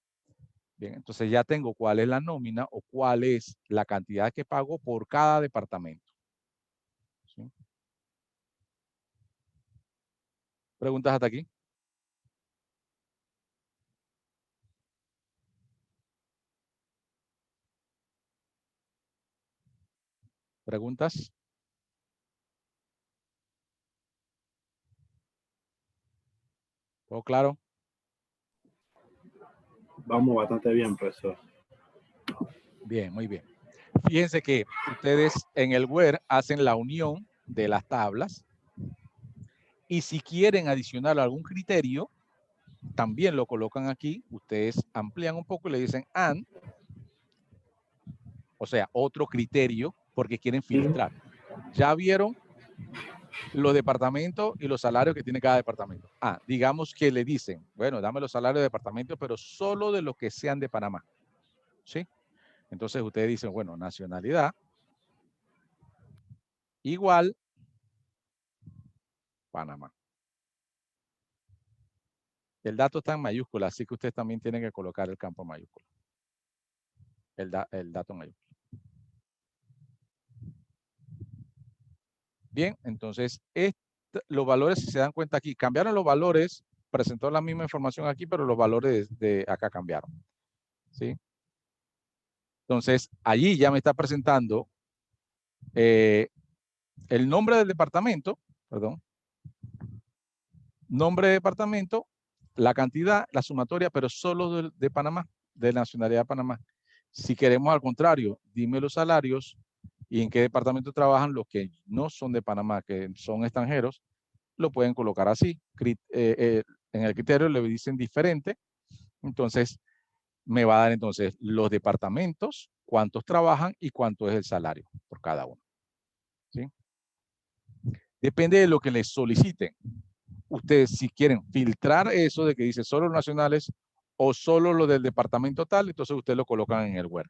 Bien, entonces ya tengo cuál es la nómina o cuál es la cantidad que pago por cada departamento. ¿Sí? ¿Preguntas hasta aquí? ¿Preguntas? ¿Todo claro? Vamos bastante bien, profesor. Bien, muy bien. Fíjense que ustedes en el Word hacen la unión de las tablas y si quieren adicionar algún criterio, también lo colocan aquí. Ustedes amplían un poco y le dicen and, o sea, otro criterio porque quieren filtrar. Ya vieron los departamentos y los salarios que tiene cada departamento. Digamos que le dicen, bueno, dame los salarios de departamento, pero solo de los que sean de Panamá. ¿Sí? Entonces ustedes dicen, bueno, nacionalidad igual Panamá. El dato está en mayúscula, así que ustedes también tienen que colocar el campo en mayúscula. El dato en mayúscula. Bien, entonces los valores, si se dan cuenta aquí, cambiaron los valores, presentó la misma información aquí, pero los valores de acá cambiaron. ¿Sí? Entonces, allí ya me está presentando el nombre del departamento, perdón, nombre de departamento, la cantidad, la sumatoria, pero solo de Panamá, de nacionalidad de Panamá. Si queremos al contrario, dime los salarios y en qué departamento trabajan los que no son de Panamá, que son extranjeros, lo pueden colocar así. En el criterio le dicen diferente, entonces me va a dar entonces los departamentos, cuántos trabajan y cuánto es el salario por cada uno. ¿Sí? Depende de lo que les soliciten. Ustedes si quieren filtrar eso de que dice solo los nacionales o solo lo del departamento tal, entonces ustedes lo colocan en el Word.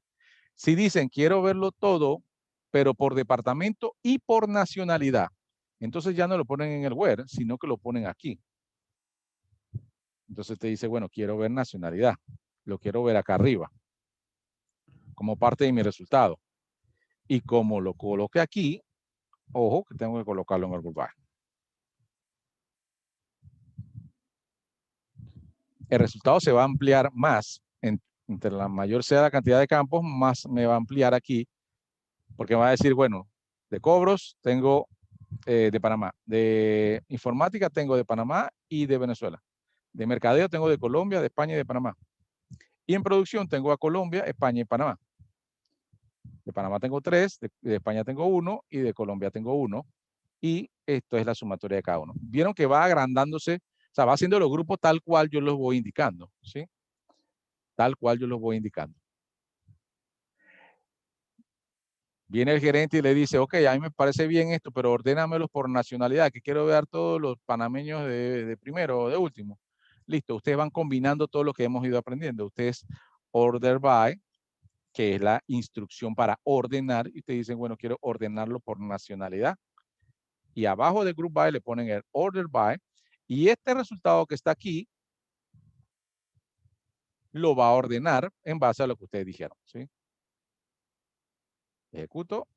Si dicen quiero verlo todo, pero por departamento y por nacionalidad, entonces ya no lo ponen en el Word, sino que lo ponen aquí. Entonces te dice, bueno, quiero ver nacionalidad, lo quiero ver acá arriba, como parte de mi resultado. Y como lo coloque aquí, ojo que tengo que colocarlo en el Group By. El resultado se va a ampliar más. Entre la mayor sea la cantidad de campos, más me va a ampliar aquí. Porque me va a decir, bueno, de cobros tengo de Panamá. De informática tengo de Panamá y de Venezuela. De mercadeo tengo de Colombia, de España y de Panamá. Y en producción tengo a Colombia, España y Panamá. De Panamá tengo 3, de España tengo 1 y de Colombia tengo 1. Y esto es la sumatoria de cada uno. Vieron que va agrandándose, o sea, va haciendo los grupos tal cual yo los voy indicando, ¿sí? Tal cual yo los voy indicando. Viene el gerente y le dice, ok, a mí me parece bien esto, pero ordénamelos por nacionalidad, que quiero ver todos los panameños de primero o de último. Listo, ustedes van combinando todo lo que hemos ido aprendiendo. Ustedes order by, que es la instrucción para ordenar, y te dicen, bueno, quiero ordenarlo por nacionalidad. Y abajo de group by le ponen el order by, y este resultado que está aquí lo va a ordenar en base a lo que ustedes dijeron, ¿sí? Ejecuto.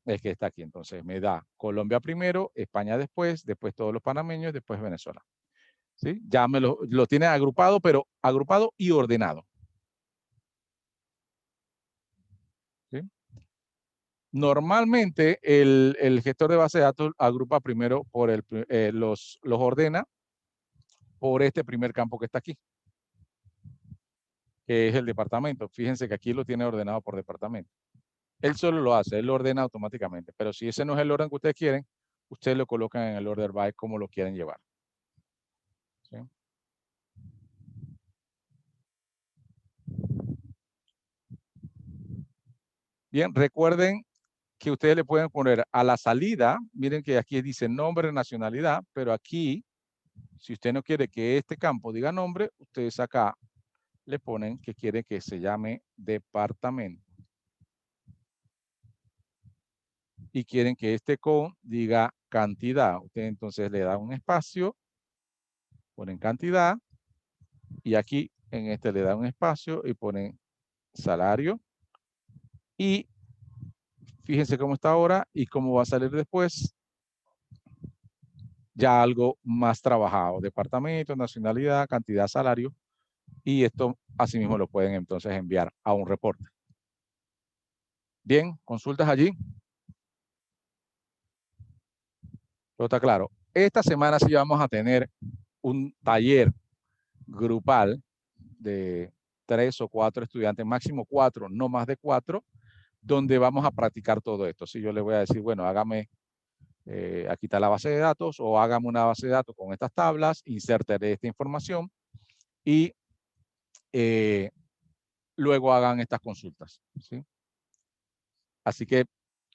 es que está aquí. Entonces me da Colombia primero, España después, después todos los panameños, después Venezuela. ¿Sí? Ya me lo tiene agrupado, pero agrupado y ordenado. ¿Sí? Normalmente el gestor de base de datos agrupa primero por los ordena por este primer campo que está aquí, que es el departamento. Fíjense que aquí lo tiene ordenado por departamento. Él solo lo hace, él lo ordena automáticamente. Pero si ese no es el orden que ustedes quieren, ustedes lo colocan en el order by como lo quieren llevar. ¿Sí? Bien, recuerden que ustedes le pueden poner a la salida, miren que aquí dice nombre, nacionalidad, pero aquí, si usted no quiere que este campo diga nombre, ustedes acá le ponen que quiere que se llame departamento. Y quieren que este con diga cantidad. Usted entonces le da un espacio, ponen cantidad, y aquí en este le da un espacio y ponen salario. Y fíjense cómo está ahora y cómo va a salir después. Ya algo más trabajado. Departamento, nacionalidad, cantidad, salario. Y esto asimismo lo pueden entonces enviar a un reporte. Bien, consultas allí. Todo está claro. Esta semana sí vamos a tener un taller grupal de 3 o 4 estudiantes, máximo 4, no más de 4, donde vamos a practicar todo esto. Si yo le voy a decir, bueno, hágame, aquí está la base de datos, o hágame una base de datos con estas tablas, insertaré esta información y luego hagan estas consultas. ¿Sí? Así que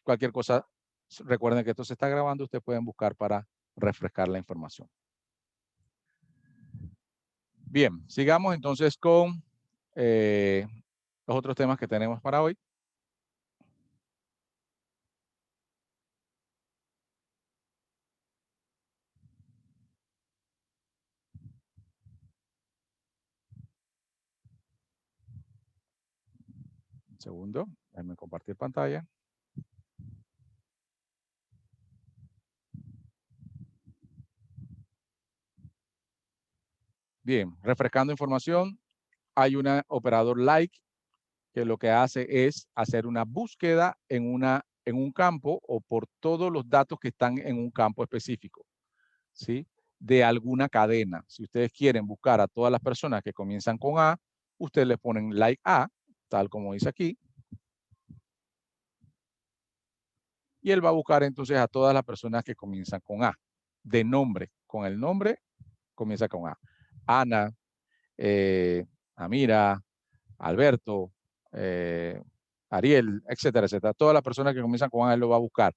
cualquier cosa, recuerden que esto se está grabando, ustedes pueden buscar para refrescar la información. Bien, sigamos entonces con los otros temas que tenemos para hoy. Un segundo, déjenme compartir pantalla. Bien, refrescando información, hay un operador like que lo que hace es hacer una búsqueda en un campo o por todos los datos que están en un campo específico, ¿sí? De alguna cadena. Si ustedes quieren buscar a todas las personas que comienzan con A, ustedes le ponen like A, tal como dice aquí. Y él va a buscar entonces a todas las personas que comienzan con A, de nombre. Con el nombre comienza con A. Ana, Amira, Alberto, Ariel, etcétera, etcétera. Todas las personas que comienzan con A, él lo va a buscar,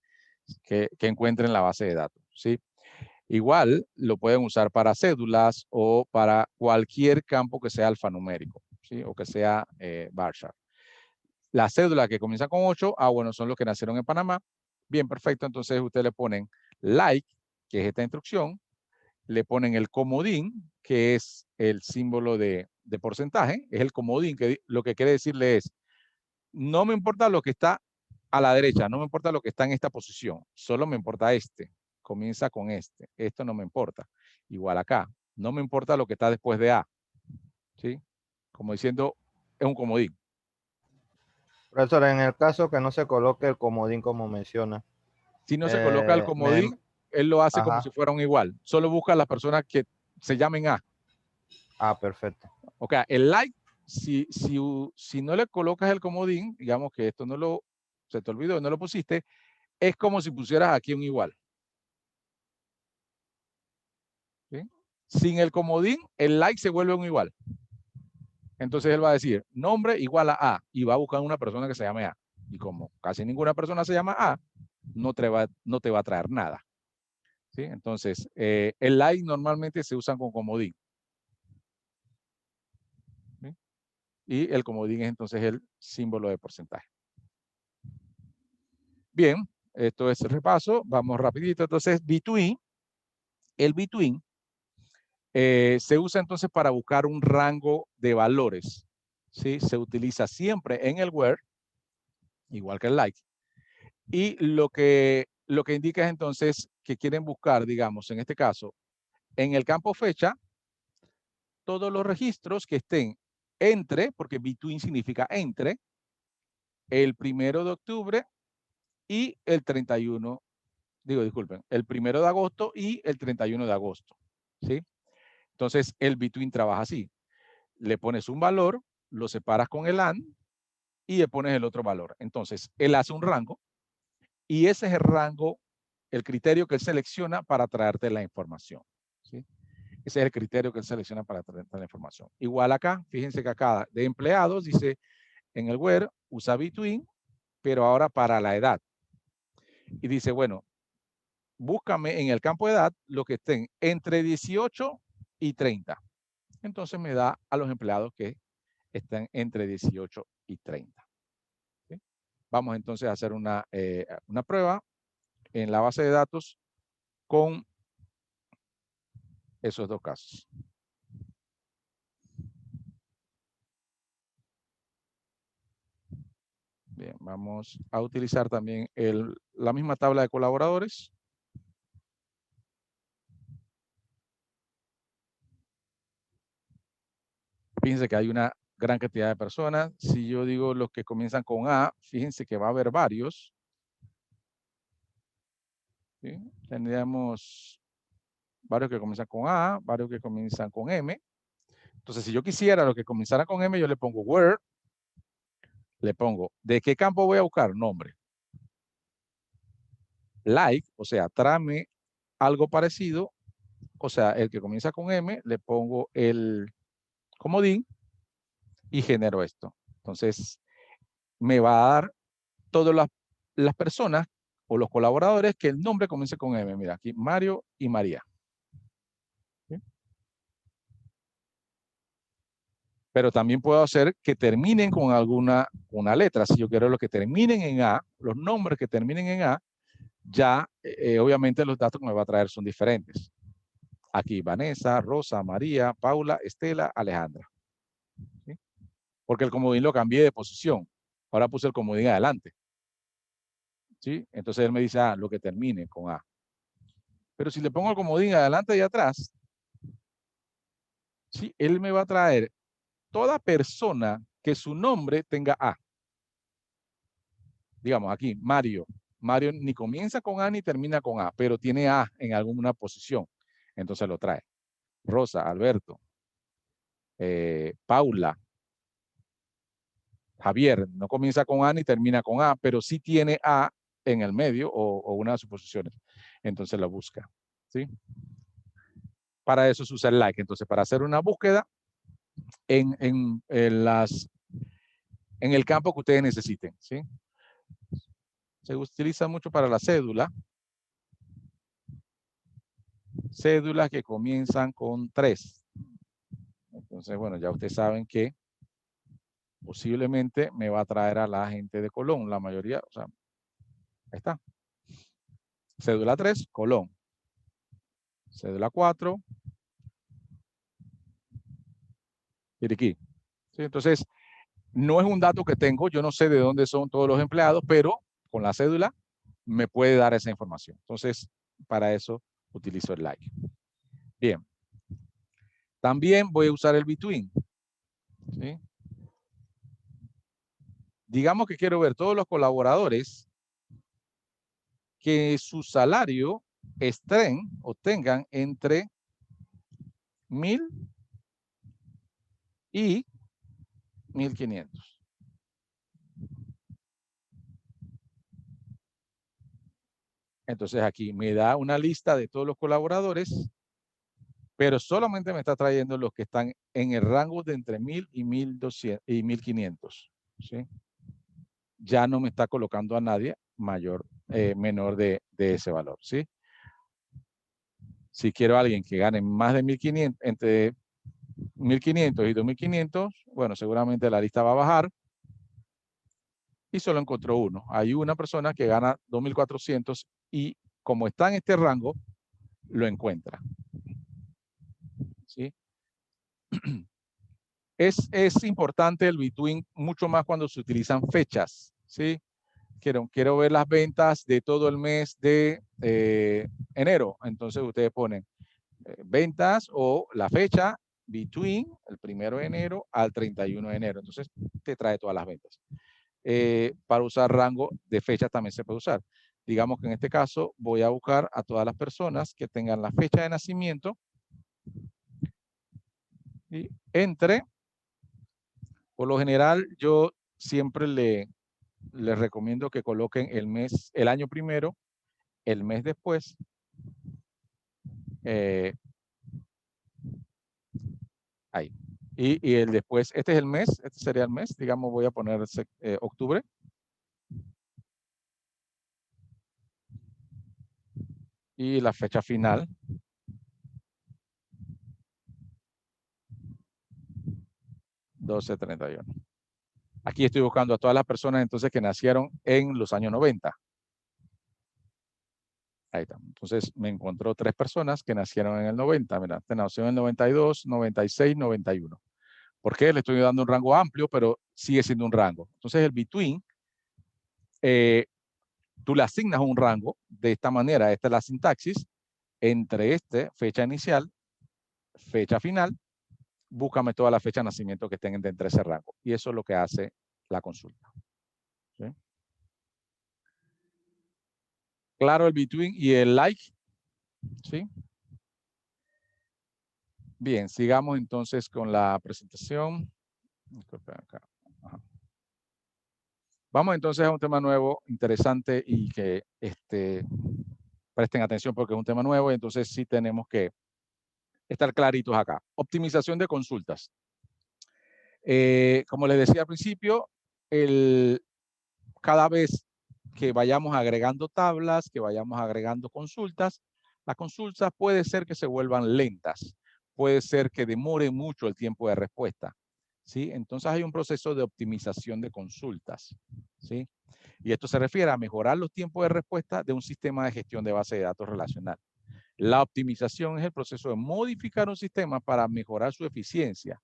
que encuentren la base de datos, ¿sí? Igual lo pueden usar para cédulas o para cualquier campo que sea alfanumérico, ¿sí? O que sea bar chart. Las cédulas que comienzan con 8, bueno, son los que nacieron en Panamá. Bien, perfecto. Entonces ustedes le ponen like, que es esta instrucción, le ponen el comodín, que es el símbolo de porcentaje, es el comodín, que lo que quiere decirle es, no me importa lo que está a la derecha, no me importa lo que está en esta posición, solo me importa este, comienza con este, esto no me importa. Igual acá, no me importa lo que está después de A, ¿sí? Como diciendo, es un comodín. Profesor, en el caso que no se coloque el comodín como menciona. Si no se coloca el comodín, él lo hace como si fuera un igual. Solo busca a las personas que se llamen A. Perfecto. Ok, el like, si no le colocas el comodín, digamos que esto se te olvidó, no lo pusiste, es como si pusieras aquí un igual. ¿Sí? Sin el comodín, el like se vuelve un igual. Entonces él va a decir, nombre igual a y va a buscar una persona que se llame A. Y como casi ninguna persona se llama A, no te va a traer nada. ¿Sí? Entonces, el like normalmente se usa con comodín. ¿Sí? Y el comodín es entonces el símbolo de porcentaje. Bien, esto es el repaso. Vamos rapidito. Entonces, between, el between se usa entonces para buscar un rango de valores. ¿Sí? Se utiliza siempre en el where, igual que el like. Y lo que indica es entonces que quieren buscar, digamos, en este caso, en el campo fecha, todos los registros que estén entre, porque between significa entre, el 1 de octubre y el 31, disculpen, el 1 de agosto y el 31 de agosto, ¿sí? Entonces, el between trabaja así. Le pones un valor, lo separas con el AND y le pones el otro valor. Entonces, él hace un rango y ese es el rango, el criterio que él selecciona para traerte la información, ¿sí? Ese es el criterio que él selecciona para traerte la información. Igual acá, fíjense que acá de empleados dice en el where usa between, pero ahora para la edad. Y dice, bueno, búscame en el campo de edad lo que estén entre 18 y 30. Entonces me da a los empleados que están entre 18 y 30. ¿Sí? Vamos entonces a hacer una prueba en la base de datos con esos dos casos. Bien, vamos a utilizar también la misma tabla de colaboradores. Fíjense que hay una gran cantidad de personas. Si yo digo los que comienzan con A, fíjense que va a haber varios. ¿Sí? Tendríamos varios que comienzan con A, varios que comienzan con M. Entonces, si yo quisiera los que comenzaran con M, yo le pongo where, le pongo, ¿de qué campo voy a buscar? Nombre. Like, o sea, tráeme algo parecido, o sea, el que comienza con M, le pongo el comodín y genero esto. Entonces, me va a dar todas las personas o los colaboradores que el nombre comience con M. Mira, aquí Mario y María. ¿Sí? Pero también puedo hacer que terminen con una letra. Si yo quiero los que terminen en A, los nombres que terminen en A, ya obviamente los datos que me va a traer son diferentes. Aquí Vanessa, Rosa, María, Paula, Estela, Alejandra. ¿Sí? Porque el comodín lo cambié de posición. Ahora puse el comodín adelante. ¿Sí? Entonces él me dice, lo que termine con A. Pero si le pongo el comodín adelante y atrás, ¿sí? Él me va a traer toda persona que su nombre tenga A. Digamos aquí, Mario. Mario ni comienza con A ni termina con A, pero tiene A en alguna posición. Entonces lo trae. Rosa, Alberto, Paula, Javier, no comienza con A ni termina con A, pero sí tiene A en el medio o una de sus posiciones. Entonces lo busca. ¿Sí? Para eso se usa el like. Entonces, para hacer una búsqueda en el campo que ustedes necesiten. ¿Sí? Se utiliza mucho para la cédula. Cédulas que comienzan con 3. Entonces, bueno, ya ustedes saben que posiblemente me va a traer a la gente de Colón. La mayoría, o sea, ahí está. Cédula 3, Colón. Cédula 4, Chiriquí. ¿Sí? Entonces, no es un dato que tengo. Yo no sé de dónde son todos los empleados, pero con la cédula me puede dar esa información. Entonces, para eso utilizo el like. Bien. También voy a usar el between. ¿Sí? Digamos que quiero ver todos los colaboradores que su salario estén o tengan entre 1,000 y 1,500. Entonces aquí me da una lista de todos los colaboradores, pero solamente me está trayendo los que están en el rango de entre 1,000 y 1,200 y 1,500. ¿Sí? Ya no me está colocando a nadie menor de ese valor. ¿Sí? Si quiero a alguien que gane más de 1,500, entre 1,500 y 2,500, bueno, seguramente la lista va a bajar. Y solo encontró uno. Hay una persona que gana 2,400 y como está en este rango, lo encuentra. ¿Sí? Es importante el between mucho más cuando se utilizan fechas. ¿Sí? quiero ver las ventas de todo el mes de enero. Entonces ustedes ponen ventas o la fecha between el 1 de enero al 31 de enero. Entonces te trae todas las ventas. Para usar rango de fecha también se puede usar. Digamos que en este caso voy a buscar a todas las personas que tengan la fecha de nacimiento y entre, por lo general yo siempre les recomiendo que coloquen el año primero, el mes después, ahí. Y el después, este es el mes, este sería el mes, digamos voy a poner octubre. Y la fecha final. $12.31. Aquí estoy buscando a todas las personas entonces que nacieron en los años 90. Ahí está. Entonces me encontró 3 personas que nacieron en el 90. Mira, este nació en el 92, 96, 91. ¿Por qué? Le estoy dando un rango amplio, pero sigue siendo un rango. Entonces el between, tú le asignas un rango de esta manera. Esta es la sintaxis. Entre fecha inicial, fecha final, búscame toda la fecha de nacimiento que estén dentro de ese rango. Y eso es lo que hace la consulta. ¿Sí? Claro, el between y el like. ¿Sí? Bien, sigamos entonces con la presentación. Vamos entonces a un tema nuevo, interesante y que presten atención porque es un tema nuevo y entonces sí tenemos que estar claritos acá. Optimización de consultas. Como les decía al principio, cada vez que vayamos agregando tablas, que vayamos agregando consultas, las consultas puede ser que se vuelvan lentas, puede ser que demore mucho el tiempo de respuesta, ¿sí? Entonces hay un proceso de optimización de consultas, ¿sí? Y esto se refiere a mejorar los tiempos de respuesta de un sistema de gestión de base de datos relacional. La optimización es el proceso de modificar un sistema para mejorar su eficiencia,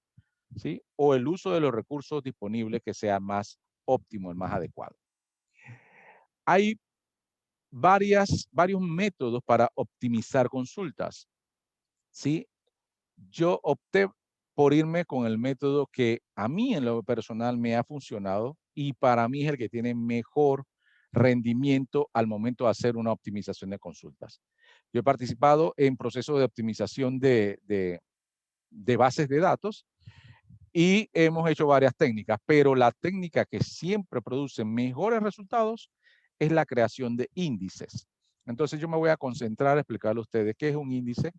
¿sí? O el uso de los recursos disponibles que sea más óptimo, el más adecuado. Hay varios métodos para optimizar consultas, ¿sí? Yo opté por irme con el método que a mí en lo personal me ha funcionado y para mí es el que tiene mejor rendimiento al momento de hacer una optimización de consultas. Yo he participado en procesos de optimización de bases de datos y hemos hecho varias técnicas, pero la técnica que siempre produce mejores resultados es la creación de índices. Entonces yo me voy a concentrar a explicarle a ustedes qué es un índice,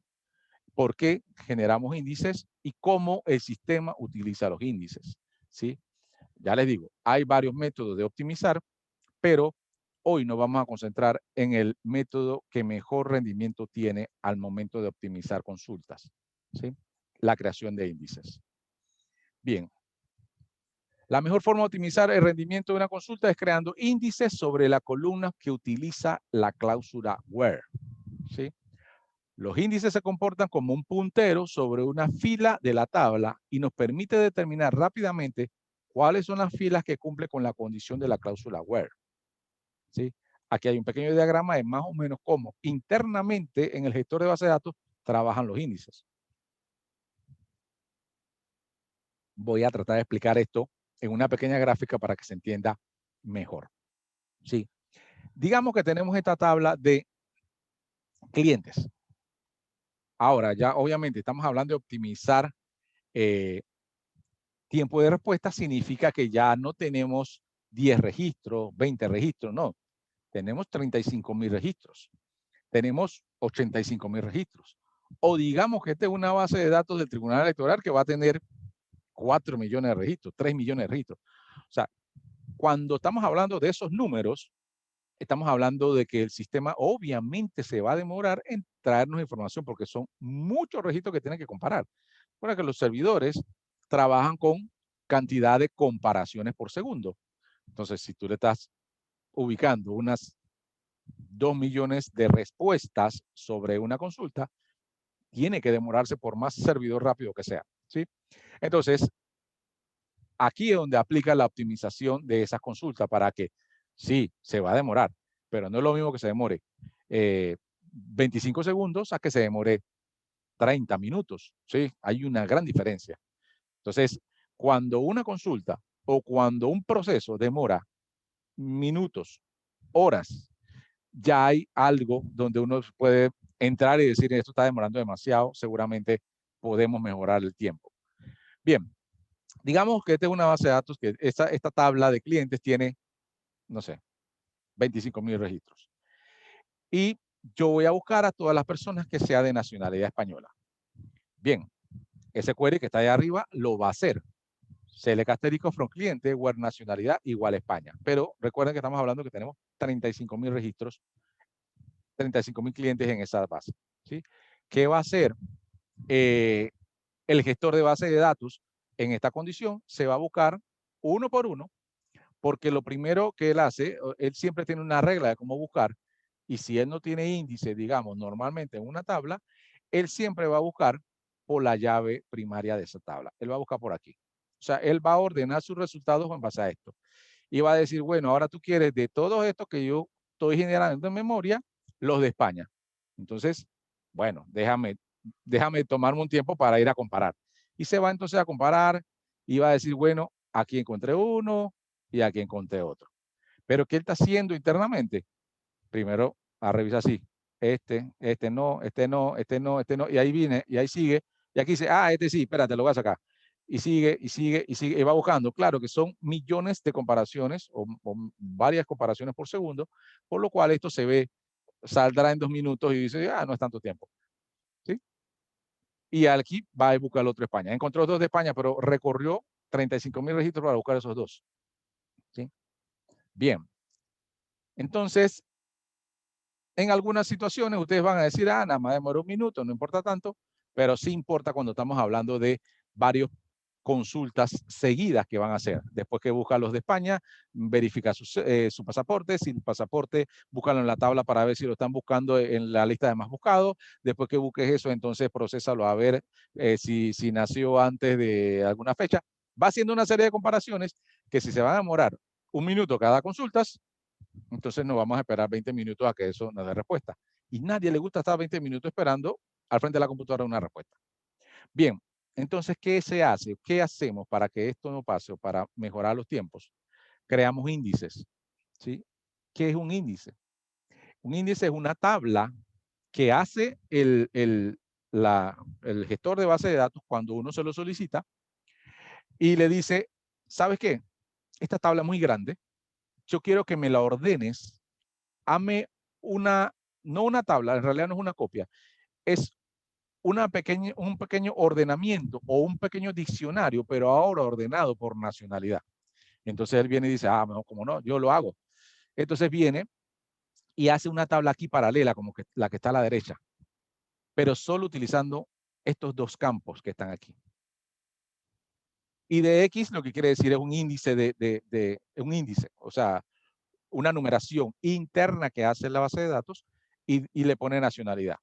por qué generamos índices y cómo el sistema utiliza los índices, ¿sí? Ya les digo, hay varios métodos de optimizar, pero hoy nos vamos a concentrar en el método que mejor rendimiento tiene al momento de optimizar consultas, ¿sí? La creación de índices. Bien. La mejor forma de optimizar el rendimiento de una consulta es creando índices sobre la columna que utiliza la cláusula where, ¿sí? Los índices se comportan como un puntero sobre una fila de la tabla y nos permite determinar rápidamente cuáles son las filas que cumplen con la condición de la cláusula where, ¿sí? Aquí hay un pequeño diagrama de más o menos cómo internamente en el gestor de base de datos trabajan los índices. Voy a tratar de explicar esto en una pequeña gráfica para que se entienda mejor. Sí. Digamos que tenemos esta tabla de clientes. Ahora, ya obviamente estamos hablando de optimizar tiempo de respuesta. Significa que ya no tenemos 10 registros, 20 registros, no. Tenemos 35,000 registros. Tenemos 85,000 registros. O digamos que esta es una base de datos del Tribunal Electoral que va a tener 4 millones de registros, 3 millones de registros. O sea, cuando estamos hablando de esos números, estamos hablando de que el sistema obviamente se va a demorar en traernos información porque son muchos registros que tienen que comparar. Porque los servidores trabajan con cantidad de comparaciones por segundo. Entonces, si tú le estás ubicando unas 2 millones de respuestas sobre una consulta, tiene que demorarse por más servidor rápido que sea, ¿sí? Entonces, aquí es donde aplica la optimización de esas consultas para que Sí, se va a demorar, pero no es lo mismo que se demore 25 segundos a que se demore 30 minutos. ¿Sí? Hay una gran diferencia. Entonces, cuando una consulta o cuando un proceso demora minutos, horas, ya hay algo donde uno puede entrar y decir, esto está demorando demasiado, seguramente podemos mejorar el tiempo. Bien, digamos que esta es una base de datos que esta tabla de clientes tiene, no sé, 25,000 registros. Y yo voy a buscar a todas las personas que sean de nacionalidad española. Bien, ese query que está ahí arriba lo va a hacer. Select asterisco from cliente, where nacionalidad igual a España. Pero recuerden que estamos hablando que tenemos 35,000 registros, 35,000 clientes en esa base. ¿Sí? ¿Qué va a hacer el gestor de base de datos en esta condición? Se va a buscar uno por uno, porque lo primero que él hace, él siempre tiene una regla de cómo buscar, y si él no tiene índice, digamos, normalmente en una tabla, él siempre va a buscar por la llave primaria de esa tabla. Él va a buscar por aquí. O sea, él va a ordenar sus resultados en base a esto. Y va a decir, bueno, ahora tú quieres de todos estos que yo estoy generando en memoria, los de España. Entonces, bueno, déjame tomarme un tiempo para ir a comparar. Y se va entonces a comparar y va a decir, bueno, aquí encontré uno y aquí encontré otro. Pero ¿qué él está haciendo internamente? Primero a revisar así, este no, este no, este no, este no, y ahí viene, y ahí sigue, y aquí dice, este sí, espérate, lo voy a sacar. Y sigue, y sigue, y sigue, y va buscando. Claro que son millones de comparaciones, o varias comparaciones por segundo, por lo cual esto se ve, saldrá en 2 minutos y dice, no es tanto tiempo. ¿Sí? Y aquí va a buscar el otro de España. Encontró 2 de España, pero recorrió 35,000 registros para buscar esos 2. ¿Sí? Bien. Entonces, en algunas situaciones ustedes van a decir, nada más demoró 1 minuto, no importa tanto, pero sí importa cuando estamos hablando de varias consultas seguidas que van a hacer. Después que busca los de España, verifica su pasaporte, si el pasaporte, búscalo en la tabla para ver si lo están buscando en la lista de más buscados. Después que busques eso, entonces procésalo a ver si nació antes de alguna fecha. Va haciendo una serie de comparaciones que si se van a demorar 1 minuto cada consulta, entonces no vamos a esperar 20 minutos a que eso nos dé respuesta. Y nadie le gusta estar 20 minutos esperando al frente de la computadora una respuesta. Bien, entonces, ¿qué se hace? ¿Qué hacemos para que esto no pase o para mejorar los tiempos? Creamos índices. ¿Sí? ¿Qué es un índice? Un índice es una tabla que hace el gestor de base de datos cuando uno se lo solicita y le dice, ¿sabes qué? Esta tabla es muy grande. Yo quiero que me la ordenes. Hazme no una tabla, en realidad no es una copia, es un pequeño ordenamiento o un pequeño diccionario, pero ahora ordenado por nacionalidad. Entonces él viene y dice, no, como no, yo lo hago. Entonces viene y hace una tabla aquí paralela, como que la que está a la derecha, pero solo utilizando estos 2 campos que están aquí. Y de X lo que quiere decir es un índice un índice, o sea, una numeración interna que hace la base de datos y le pone nacionalidad.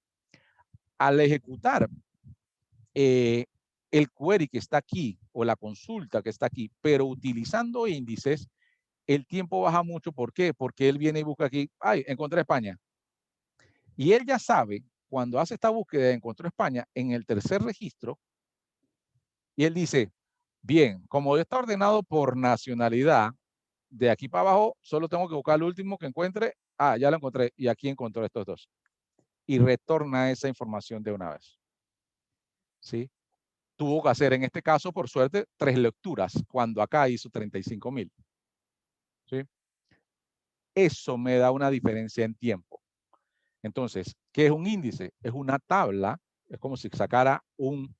Al ejecutar el query que está aquí o la consulta que está aquí, pero utilizando índices, el tiempo baja mucho. ¿Por qué? Porque él viene y busca aquí, encontré España. Y él ya sabe, cuando hace esta búsqueda de encontró España, en el tercer registro, y él dice, bien, como está ordenado por nacionalidad, de aquí para abajo, solo tengo que buscar el último que encuentre. Ya lo encontré, y aquí encontró estos 2. Y retorna esa información de una vez. ¿Sí? Tuvo que hacer, en este caso, por suerte, 3 lecturas, cuando acá hizo 35,000. ¿Sí? Eso me da una diferencia en tiempo. Entonces, ¿qué es un índice? Es una tabla, es como si sacara un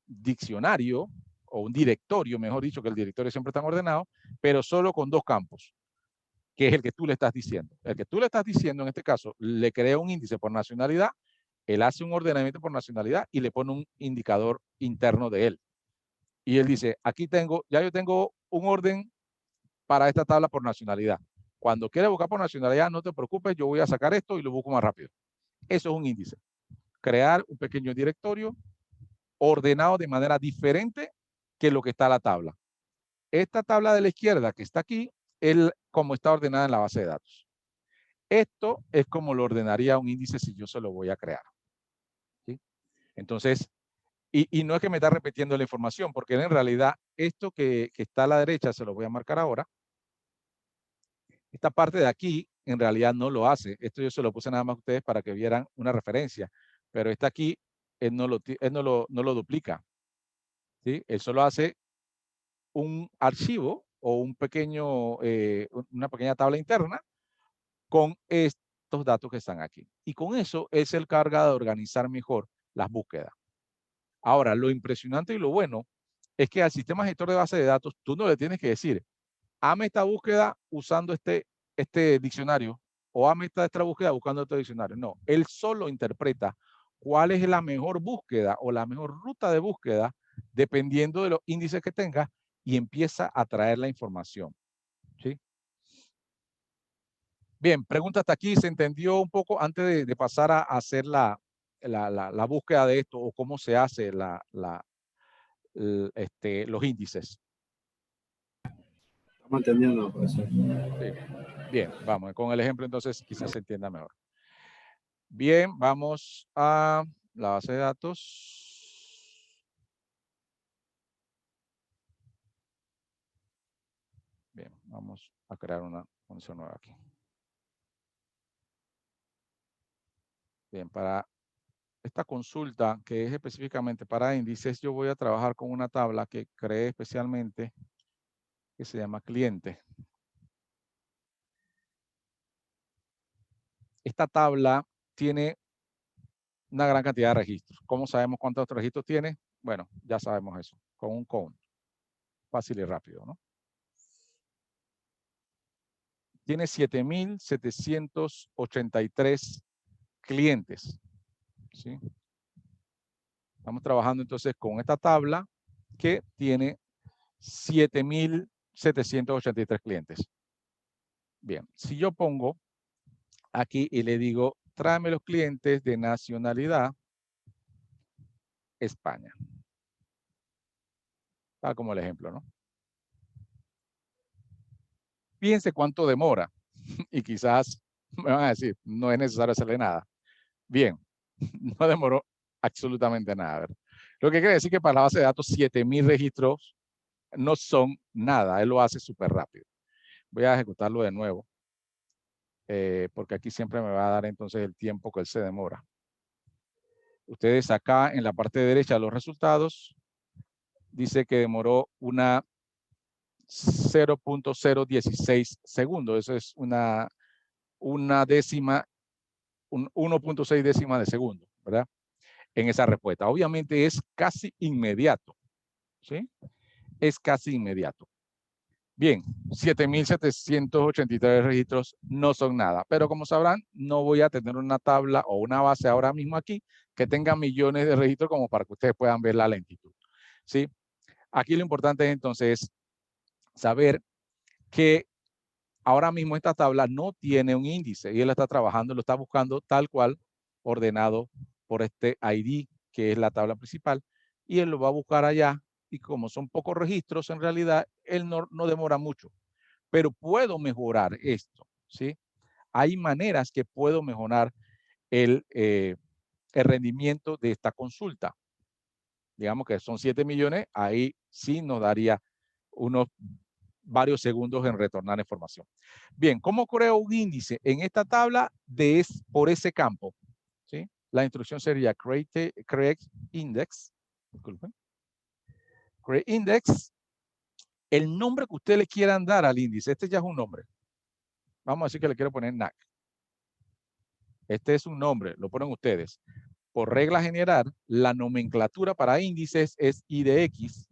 diccionario o un directorio, mejor dicho, que el directorio siempre está ordenado, pero solo con 2 campos, que es el que tú le estás diciendo. El que tú le estás diciendo, en este caso, le crea un índice por nacionalidad, él hace un ordenamiento por nacionalidad y le pone un indicador interno de él. Y él dice, aquí ya yo tengo un orden para esta tabla por nacionalidad. Cuando quieras buscar por nacionalidad, no te preocupes, yo voy a sacar esto y lo busco más rápido. Eso es un índice. Crear un pequeño directorio ordenado de manera diferente que lo que está en la tabla. Esta tabla de la izquierda que está aquí es como está ordenada en la base de datos. Esto es como lo ordenaría un índice si yo se lo voy a crear. ¿Sí? Entonces, y no es que me está repitiendo la información, porque en realidad esto que está a la derecha, se lo voy a marcar ahora. Esta parte de aquí, en realidad no lo hace. Esto yo se lo puse nada más a ustedes para que vieran una referencia. Pero esta aquí, él no lo duplica. ¿Sí? Él solo hace un archivo o un pequeño, una pequeña tabla interna con estos datos que están aquí. Y con eso él se encarga de organizar mejor las búsquedas. Ahora, lo impresionante y lo bueno es que al sistema gestor de base de datos, tú no le tienes que decir, hazme esta búsqueda usando este diccionario o hazme esta búsqueda buscando este diccionario. No, él solo interpreta cuál es la mejor búsqueda o la mejor ruta de búsqueda dependiendo de los índices que tenga y empieza a traer la información. ¿Sí? Bien, pregunta hasta aquí. ¿Se entendió un poco antes de pasar a hacer la búsqueda de esto o cómo se hace los índices? Estamos entendiendo, profesor. Sí. Bien, vamos. Con el ejemplo entonces quizás se entienda mejor. Bien, vamos a la base de datos. Bien, vamos a crear una función nueva aquí. Bien, para esta consulta que es específicamente para índices, yo voy a trabajar con una tabla que creé especialmente que se llama cliente. Esta tabla tiene una gran cantidad de registros. ¿Cómo sabemos cuántos registros tiene? Bueno, ya sabemos eso, con un count. Fácil y rápido, ¿no? Tiene 7,783 clientes. ¿Sí? Estamos trabajando entonces con esta tabla que tiene 7,783 clientes. Bien, si yo pongo aquí y le digo, tráeme los clientes de nacionalidad España. Tal como el ejemplo, ¿no? Fíjense cuánto demora. Y quizás me van a decir, no es necesario hacerle nada. Bien, no demoró absolutamente nada. ¿Verdad? Lo que quiere decir que para la base de datos 7,000 registros no son nada. Él lo hace súper rápido. Voy a ejecutarlo de nuevo. Porque aquí siempre me va a dar entonces el tiempo que él se demora. Ustedes acá en la parte derecha de los resultados dice que demoró una 0.016 segundos. Eso es una décima, un 1.6 décimas de segundo, ¿verdad? En esa respuesta. Obviamente es casi inmediato, ¿sí? Es casi inmediato. Bien, 7,783 registros no son nada, pero como sabrán, no voy a tener una tabla o una base ahora mismo aquí que tenga millones de registros como para que ustedes puedan ver la lentitud, ¿sí? Aquí lo importante es entonces saber que ahora mismo esta tabla no tiene un índice y él está trabajando, lo está buscando tal cual ordenado por este ID, que es la tabla principal, y él lo va a buscar allá, y como son pocos registros, en realidad, él no demora mucho. Pero puedo mejorar esto, ¿sí? Hay maneras que puedo mejorar el rendimiento de esta consulta. Digamos que son 7 millones, ahí sí nos daría unos varios segundos en retornar información. Bien, ¿cómo creo un índice? En esta tabla por ese campo, ¿sí? La instrucción sería create index. Disculpen. Create index. El nombre que ustedes le quieran dar al índice. Este ya es un nombre. Vamos a decir que le quiero poner NAC. Este es un nombre, lo ponen ustedes. Por regla general, la nomenclatura para índices es IDX.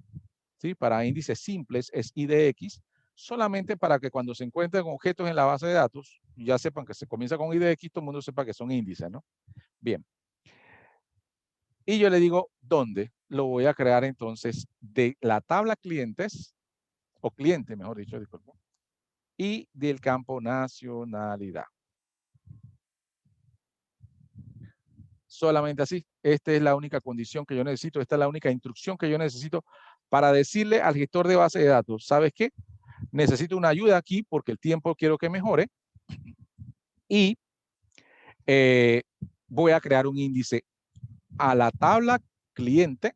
¿Sí? Para índices simples es IDX. Solamente para que cuando se encuentren objetos en la base de datos, ya sepan que se comienza con IDX, todo el mundo sepa que son índices, ¿no? Bien. Y yo le digo, ¿dónde? Lo voy a crear entonces de la tabla clientes, o cliente, mejor dicho, disculpen, y del campo nacionalidad. Solamente así. Esta es la única condición que yo necesito, esta es la única instrucción que yo necesito para decirle al gestor de base de datos, ¿sabes qué? Necesito una ayuda aquí porque el tiempo quiero que mejore. Y voy a crear un índice a la tabla cliente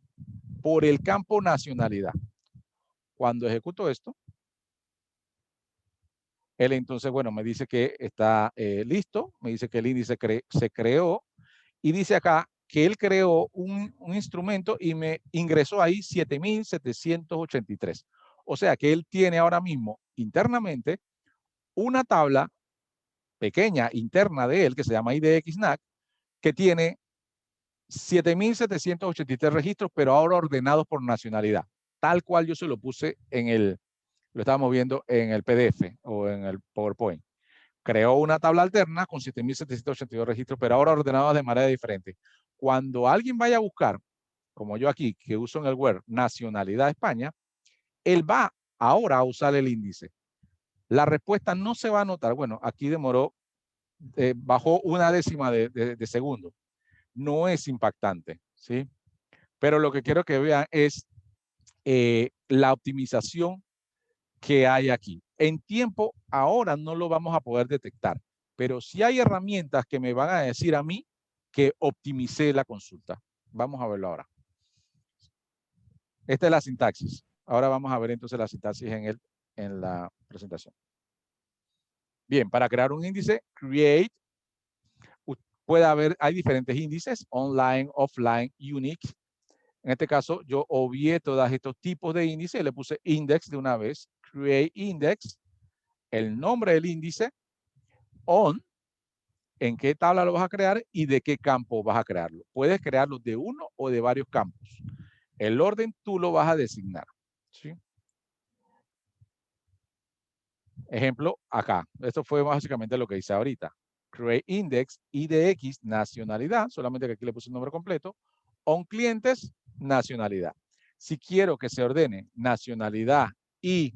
por el campo nacionalidad. Cuando ejecuto esto, él entonces, bueno, me dice que está listo, me dice que el índice se creó y dice acá que él creó un instrumento y me ingresó ahí 7,783. O sea que él tiene ahora mismo internamente una tabla pequeña interna de él que se llama IDXNAC que tiene 7,783 registros, pero ahora ordenados por nacionalidad, tal cual yo se lo puse lo estábamos viendo en el PDF o en el PowerPoint. Creó una tabla alterna con 7,782 registros, pero ahora ordenados de manera diferente. Cuando alguien vaya a buscar, como yo aquí, que uso en el web nacionalidad España, él va ahora a usar el índice. La respuesta no se va a notar. Bueno, aquí demoró, bajó una décima de segundo. No es impactante, ¿sí? Pero lo que quiero que vean es la optimización que hay aquí. En tiempo, ahora no lo vamos a poder detectar, pero sí hay herramientas que me van a decir a mí que optimicé la consulta. Vamos a verlo ahora. Esta es la sintaxis. Ahora vamos a ver entonces la sintaxis en la presentación. Bien, para crear un índice, create, hay diferentes índices, online, offline, unique. En este caso, yo obvié todos estos tipos de índices y le puse index de una vez, create index, el nombre del índice, on, en qué tabla lo vas a crear y de qué campo vas a crearlo. Puedes crearlo de uno o de varios campos. El orden tú lo vas a designar, ¿sí? Ejemplo, acá. Esto fue básicamente lo que hice ahorita. Create index, IDX, nacionalidad, solamente que aquí le puse el nombre completo. On clientes, nacionalidad. Si quiero que se ordene nacionalidad y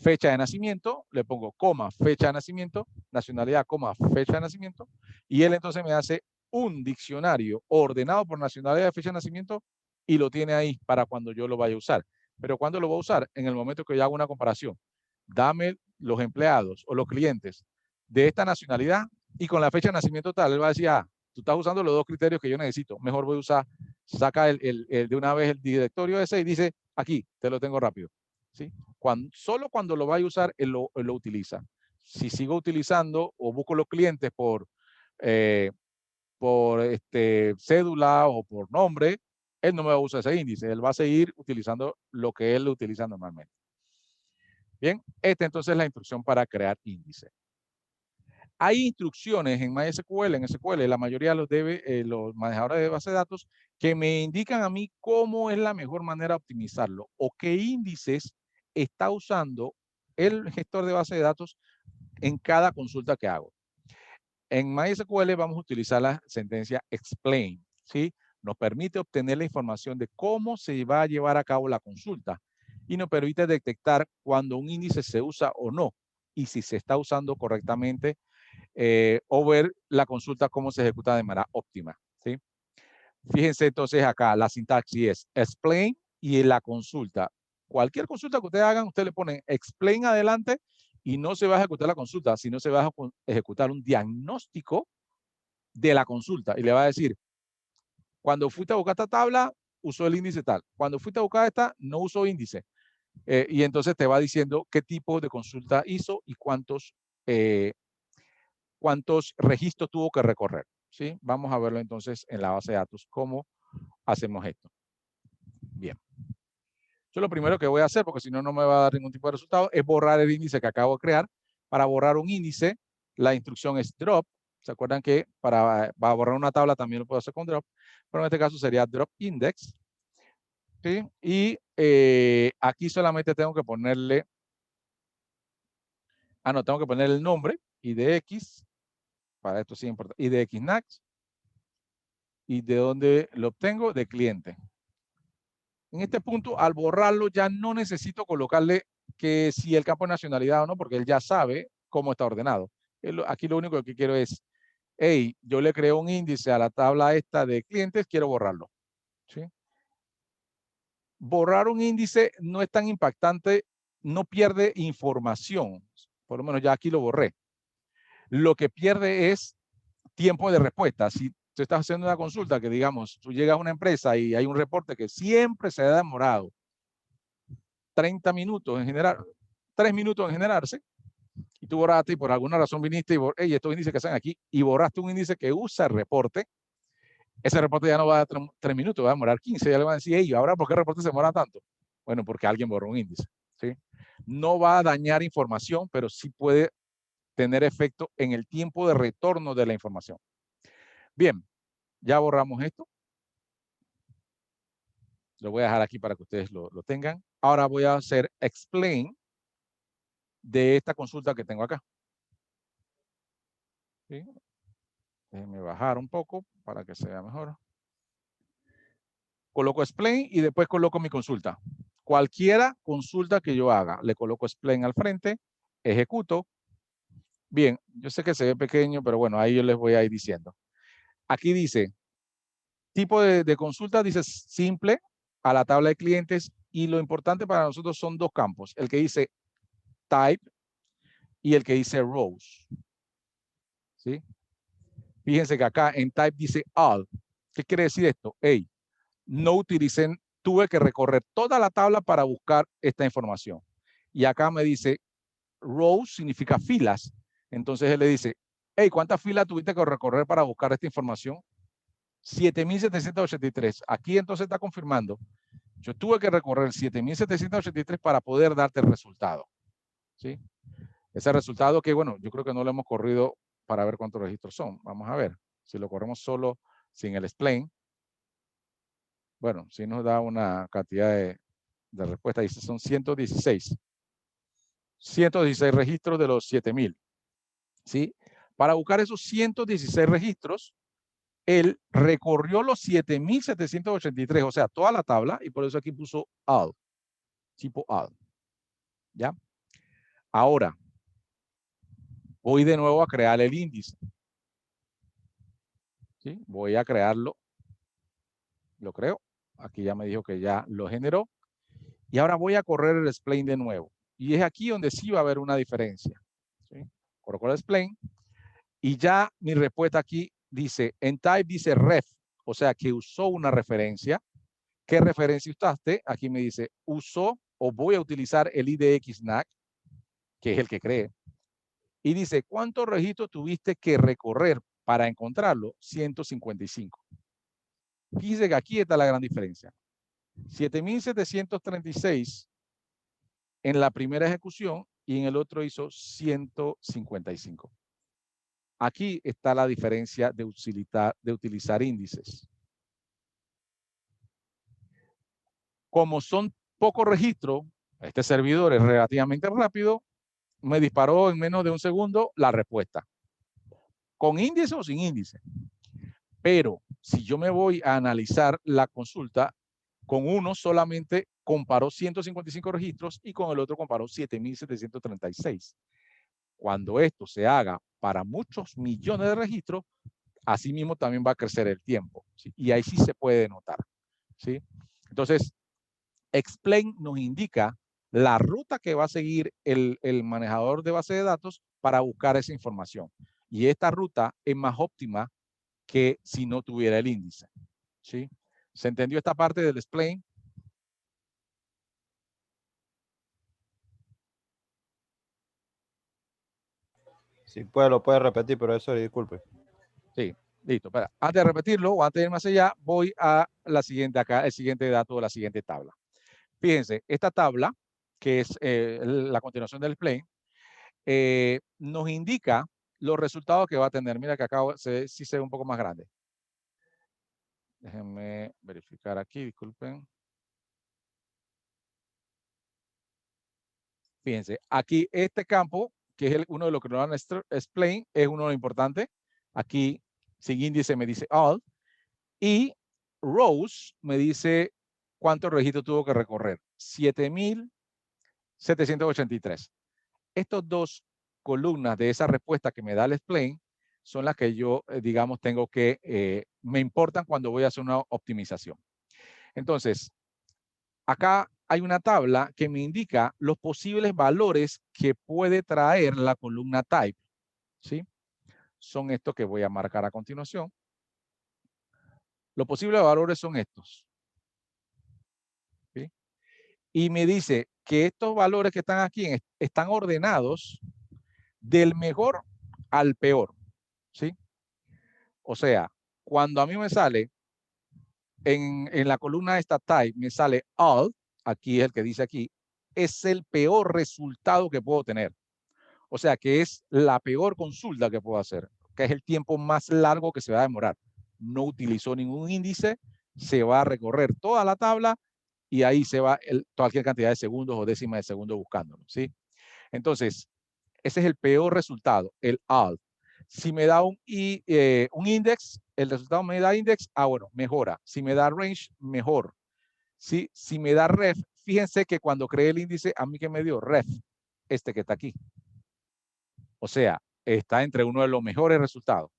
fecha de nacimiento, le pongo coma, fecha de nacimiento, nacionalidad, coma, fecha de nacimiento, y él entonces me hace un diccionario ordenado por nacionalidad, fecha de nacimiento, y lo tiene ahí para cuando yo lo vaya a usar. Pero ¿cuándo lo voy a usar? En el momento que yo haga una comparación. Dame los empleados o los clientes de esta nacionalidad y con la fecha de nacimiento tal, él va a decir, ah, tú estás usando los dos criterios que yo necesito, mejor voy a usar, saca de una vez el directorio ese y dice, aquí, te lo tengo rápido. ¿Sí? Solo cuando lo vaya a usar, él lo utiliza. Si sigo utilizando o busco los clientes por cédula o por nombre, él no me va a usar ese índice. Él va a seguir utilizando lo que él utiliza normalmente. Bien, esta entonces es la instrucción para crear índice. Hay instrucciones en MySQL, en SQL, la mayoría los manejadores de base de datos, que me indican a mí cómo es la mejor manera de optimizarlo o qué índices está usando el gestor de base de datos en cada consulta que hago. En MySQL vamos a utilizar la sentencia explain, ¿sí? Nos permite obtener la información de cómo se va a llevar a cabo la consulta y nos permite detectar cuando un índice se usa o no y si se está usando correctamente o ver la consulta cómo se ejecuta de manera óptima, ¿sí? Fíjense entonces acá, la sintaxis es explain y en la consulta. Cualquier consulta que ustedes hagan, ustedes le ponen explain adelante y no se va a ejecutar la consulta, sino se va a ejecutar un diagnóstico de la consulta y le va a decir, cuando fuiste a buscar esta tabla, usó el índice tal. Cuando fuiste a buscar esta, no usó índice. Y entonces te va diciendo qué tipo de consulta hizo y cuántos registros tuvo que recorrer, ¿sí? Vamos a verlo entonces en la base de datos, cómo hacemos esto. Bien. Yo lo primero que voy a hacer, porque si no, no me va a dar ningún tipo de resultado, es borrar el índice que acabo de crear. Para borrar un índice, la instrucción es drop. ¿Se acuerdan que para borrar una tabla también lo puedo hacer con drop? Pero en este caso sería drop index. ¿Sí? Y aquí solamente tengo que ponerle, tengo que poner el nombre, IDX, para esto sí es importante, IDXNAC, y de dónde lo obtengo, de cliente. En este punto, al borrarlo, ya no necesito colocarle que si el campo de nacionalidad o no, porque él ya sabe cómo está ordenado. Aquí lo único que quiero es, hey, yo le creo un índice a la tabla esta de clientes, quiero borrarlo. ¿Sí? Borrar un índice no es tan impactante no pierde información. Por lo menos ya aquí lo borré. Lo que pierde es tiempo de respuesta. Si tú estás haciendo una consulta que, digamos, tú llegas a una empresa y hay un reporte que siempre se ha demorado 30 minutos en generar, 3 minutos en generarse, y tú borraste y por alguna razón viniste y hey, estos índices que están aquí, y borraste un índice que usa el reporte, ese reporte ya no va a 3 minutos, va a demorar 15, ya le van a decir, hey, ¿ahora por qué el reporte se demora tanto? Bueno, porque alguien borró un índice, ¿sí? No va a dañar información, pero sí puede tener efecto en el tiempo de retorno de la información. Bien, ya borramos esto. Lo voy a dejar aquí para que ustedes lo tengan. Ahora voy a hacer explain de esta consulta que tengo acá. ¿Sí? Déjenme bajar un poco para que se vea mejor. Coloco explain y después coloco mi consulta. Cualquiera consulta que yo haga, le coloco explain al frente, ejecuto. Bien, yo sé que se ve pequeño, pero bueno, ahí yo les voy a ir diciendo. Aquí dice, tipo de consulta, dice simple, a la tabla de clientes, y lo importante para nosotros son dos campos, el que dice type y el que dice rows. ¿Sí? Fíjense que acá en type dice all. ¿Qué quiere decir esto? Hey, no utilicen, tuve que recorrer toda la tabla para buscar esta información. Y acá me dice rows significa filas. Entonces él le dice, hey, ¿cuántas filas tuviste que recorrer para buscar esta información? 7.783. Aquí entonces está confirmando. Yo tuve que recorrer 7.783 para poder darte el resultado. ¿Sí? Ese resultado que, bueno, yo creo que no lo hemos corrido para ver cuántos registros son. Vamos a ver. Si lo corremos solo sin el explain, bueno, sí nos da una cantidad de respuestas. Dice, son 116. 116 registros de los 7.000. ¿Sí? Para buscar esos 116 registros, él recorrió los 7.783, o sea, toda la tabla, y por eso aquí puso all, tipo all. ¿Ya? Ahora, voy de nuevo a crear el índice. ¿Sí? Voy a crearlo. Lo creo. Aquí ya me dijo que ya lo generó. Y ahora voy a correr el explain de nuevo. Y es aquí donde sí va a haber una diferencia. ¿Sí? Coloco el explain. Y ya mi respuesta aquí dice, en type dice ref, o sea que usó una referencia. ¿Qué referencia usaste? Aquí me dice, usó o voy a utilizar el IDX-NAC, que es el que cree. Y dice, ¿cuántos registros tuviste que recorrer para encontrarlo? 155. Fíjese que aquí está la gran diferencia. 7.736 en la primera ejecución y en el otro hizo 155. Aquí está la diferencia de utilizar índices. Como son pocos registros, este servidor es relativamente rápido, me disparó en menos de un segundo la respuesta. ¿Con índice o sin índice? Pero si yo me voy a analizar la consulta, con uno solamente comparó 155 registros y con el otro comparó 7.736. Cuando esto se haga para muchos millones de registros, así mismo también va a crecer el tiempo. ¿Sí? Y ahí sí se puede notar. ¿Sí? Entonces, explain nos indica la ruta que va a seguir el manejador de base de datos para buscar esa información. Y esta ruta es más óptima que si no tuviera el índice. ¿Sí? ¿Se entendió esta parte del explain? Sí, pues lo puede repetir, pero eso disculpe. Sí, listo. Espera. Antes de repetirlo o antes de ir más allá, voy a la siguiente acá, el siguiente dato de la siguiente tabla. Fíjense, esta tabla, que es la continuación del explain, nos indica los resultados que va a tener. Mira que acá sí se ve un poco más grande. Déjenme verificar aquí, disculpen. Fíjense, aquí este campo, que es uno de los que nos van a explain, es uno de los importantes. Aquí, sin índice, me dice all. Y rows me dice cuántos registros tuvo que recorrer. 7.783. Estos dos columnas de esa respuesta que me da el explain son las que yo, digamos, tengo que, me importan cuando voy a hacer una optimización. Entonces, acá hay una tabla que me indica los posibles valores que puede traer la columna type, ¿sí? Son estos que voy a marcar a continuación. Los posibles valores son estos, ¿sí? Y me dice que estos valores que están aquí están ordenados del mejor al peor, ¿sí? O sea, cuando a mí me sale en la columna esta type, me sale all, aquí es el que dice aquí, es el peor resultado que puedo tener. O sea, que es la peor consulta que puedo hacer, que es el tiempo más largo que se va a demorar. No utilizó ningún índice, se va a recorrer toda la tabla y ahí se va cualquier cantidad de segundos o décimas de segundo buscándolo, ¿sí? Entonces, ese es el peor resultado, el all. Si me da un index, el resultado me da index, bueno, mejora. Si me da range, mejor. ¿Sí? Si me da ref, fíjense que cuando creé el índice, a mí que me dio ref, este que está aquí. O sea, está entre uno de los mejores resultados.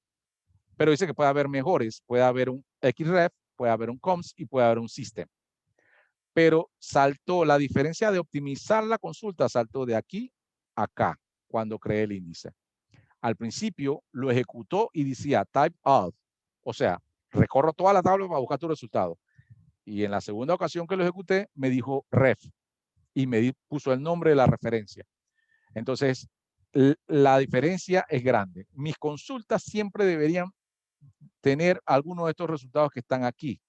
Pero dice que puede haber mejores, puede haber un XREF, puede haber un COMS y puede haber un system. Pero saltó la diferencia de optimizar la consulta, saltó de aquí a acá cuando creé el índice. Al principio lo ejecutó y decía type all. O sea, recorro toda la tabla para buscar tu resultado. Y en la segunda ocasión que lo ejecuté, me dijo ref y me puso el nombre de la referencia. Entonces, la diferencia es grande. Mis consultas siempre deberían tener algunos de estos resultados que están aquí.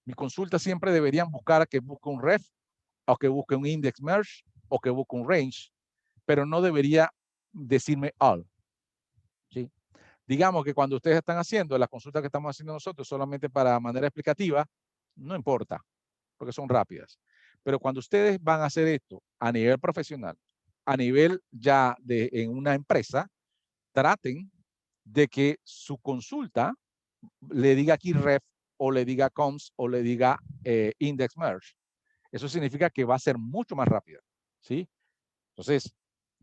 Mis consultas siempre deberían buscar que busque un ref, o que busque un index merge, o que busque un range, pero no debería decirme all. ¿Sí? Digamos que cuando ustedes están haciendo las consultas que estamos haciendo nosotros solamente para manera explicativa, no importa, porque son rápidas. Pero cuando ustedes van a hacer esto a nivel profesional, a nivel ya en una empresa, traten de que su consulta le diga aquí ref, o le diga coms, o le diga index merge. Eso significa que va a ser mucho más rápida, ¿sí? Entonces,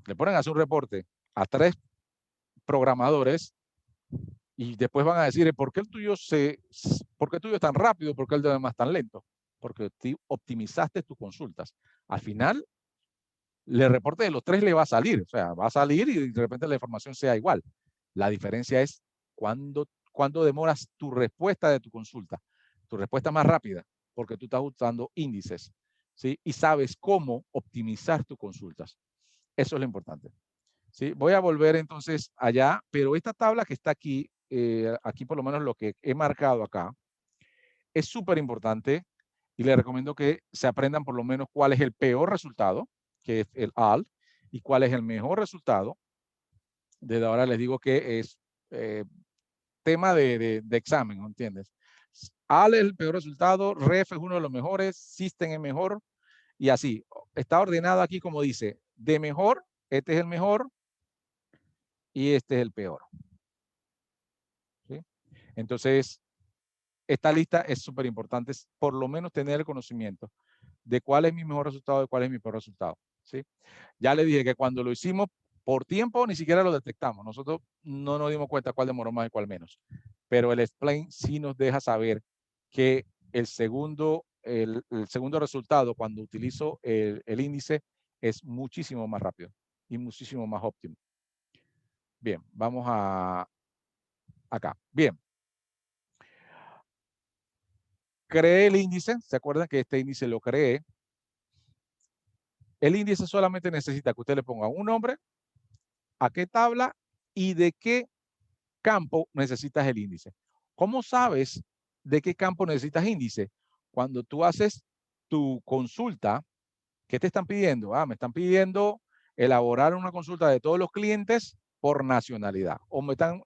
le ponen a hacer un reporte a 3 programadores y después van a decir, ¿por qué el tuyo es tan rápido? ¿Por qué el de demás tan lento? Porque optimizaste tus consultas. Al final, el reporte de los 3 le va a salir. O sea, va a salir y de repente la información sea igual. La diferencia es cuándo demoras tu respuesta de tu consulta. Tu respuesta más rápida, porque tú estás usando índices, ¿sí? Y sabes cómo optimizar tus consultas. Eso es lo importante. ¿Sí? Voy a volver entonces allá, pero esta tabla que está aquí, aquí por lo menos lo que he marcado acá, es súper importante y les recomiendo que se aprendan por lo menos cuál es el peor resultado, que es el AL, y cuál es el mejor resultado. Desde ahora les digo que es tema de examen, ¿no entiendes? AL es el peor resultado, REF es uno de los mejores, System es mejor, y así. Está ordenado aquí como dice, de mejor, este es el mejor, y este es el peor. ¿Sí? Entonces, esta lista es súper importante, por lo menos tener el conocimiento de cuál es mi mejor resultado y cuál es mi peor resultado. ¿Sí? Ya le dije que cuando lo hicimos por tiempo, ni siquiera lo detectamos. Nosotros no nos dimos cuenta cuál demoró más y cuál menos. Pero el explain sí nos deja saber que el segundo resultado, cuando utilizo el índice, es muchísimo más rápido y muchísimo más óptimo. Bien, vamos a acá. Bien. Creé el índice. ¿Se acuerdan que este índice lo creé? El índice solamente necesita que usted le ponga un nombre, a qué tabla y de qué campo necesitas el índice. ¿Cómo sabes de qué campo necesitas índice? Cuando tú haces tu consulta, ¿qué te están pidiendo? Me están pidiendo elaborar una consulta de todos los clientes por nacionalidad, o me están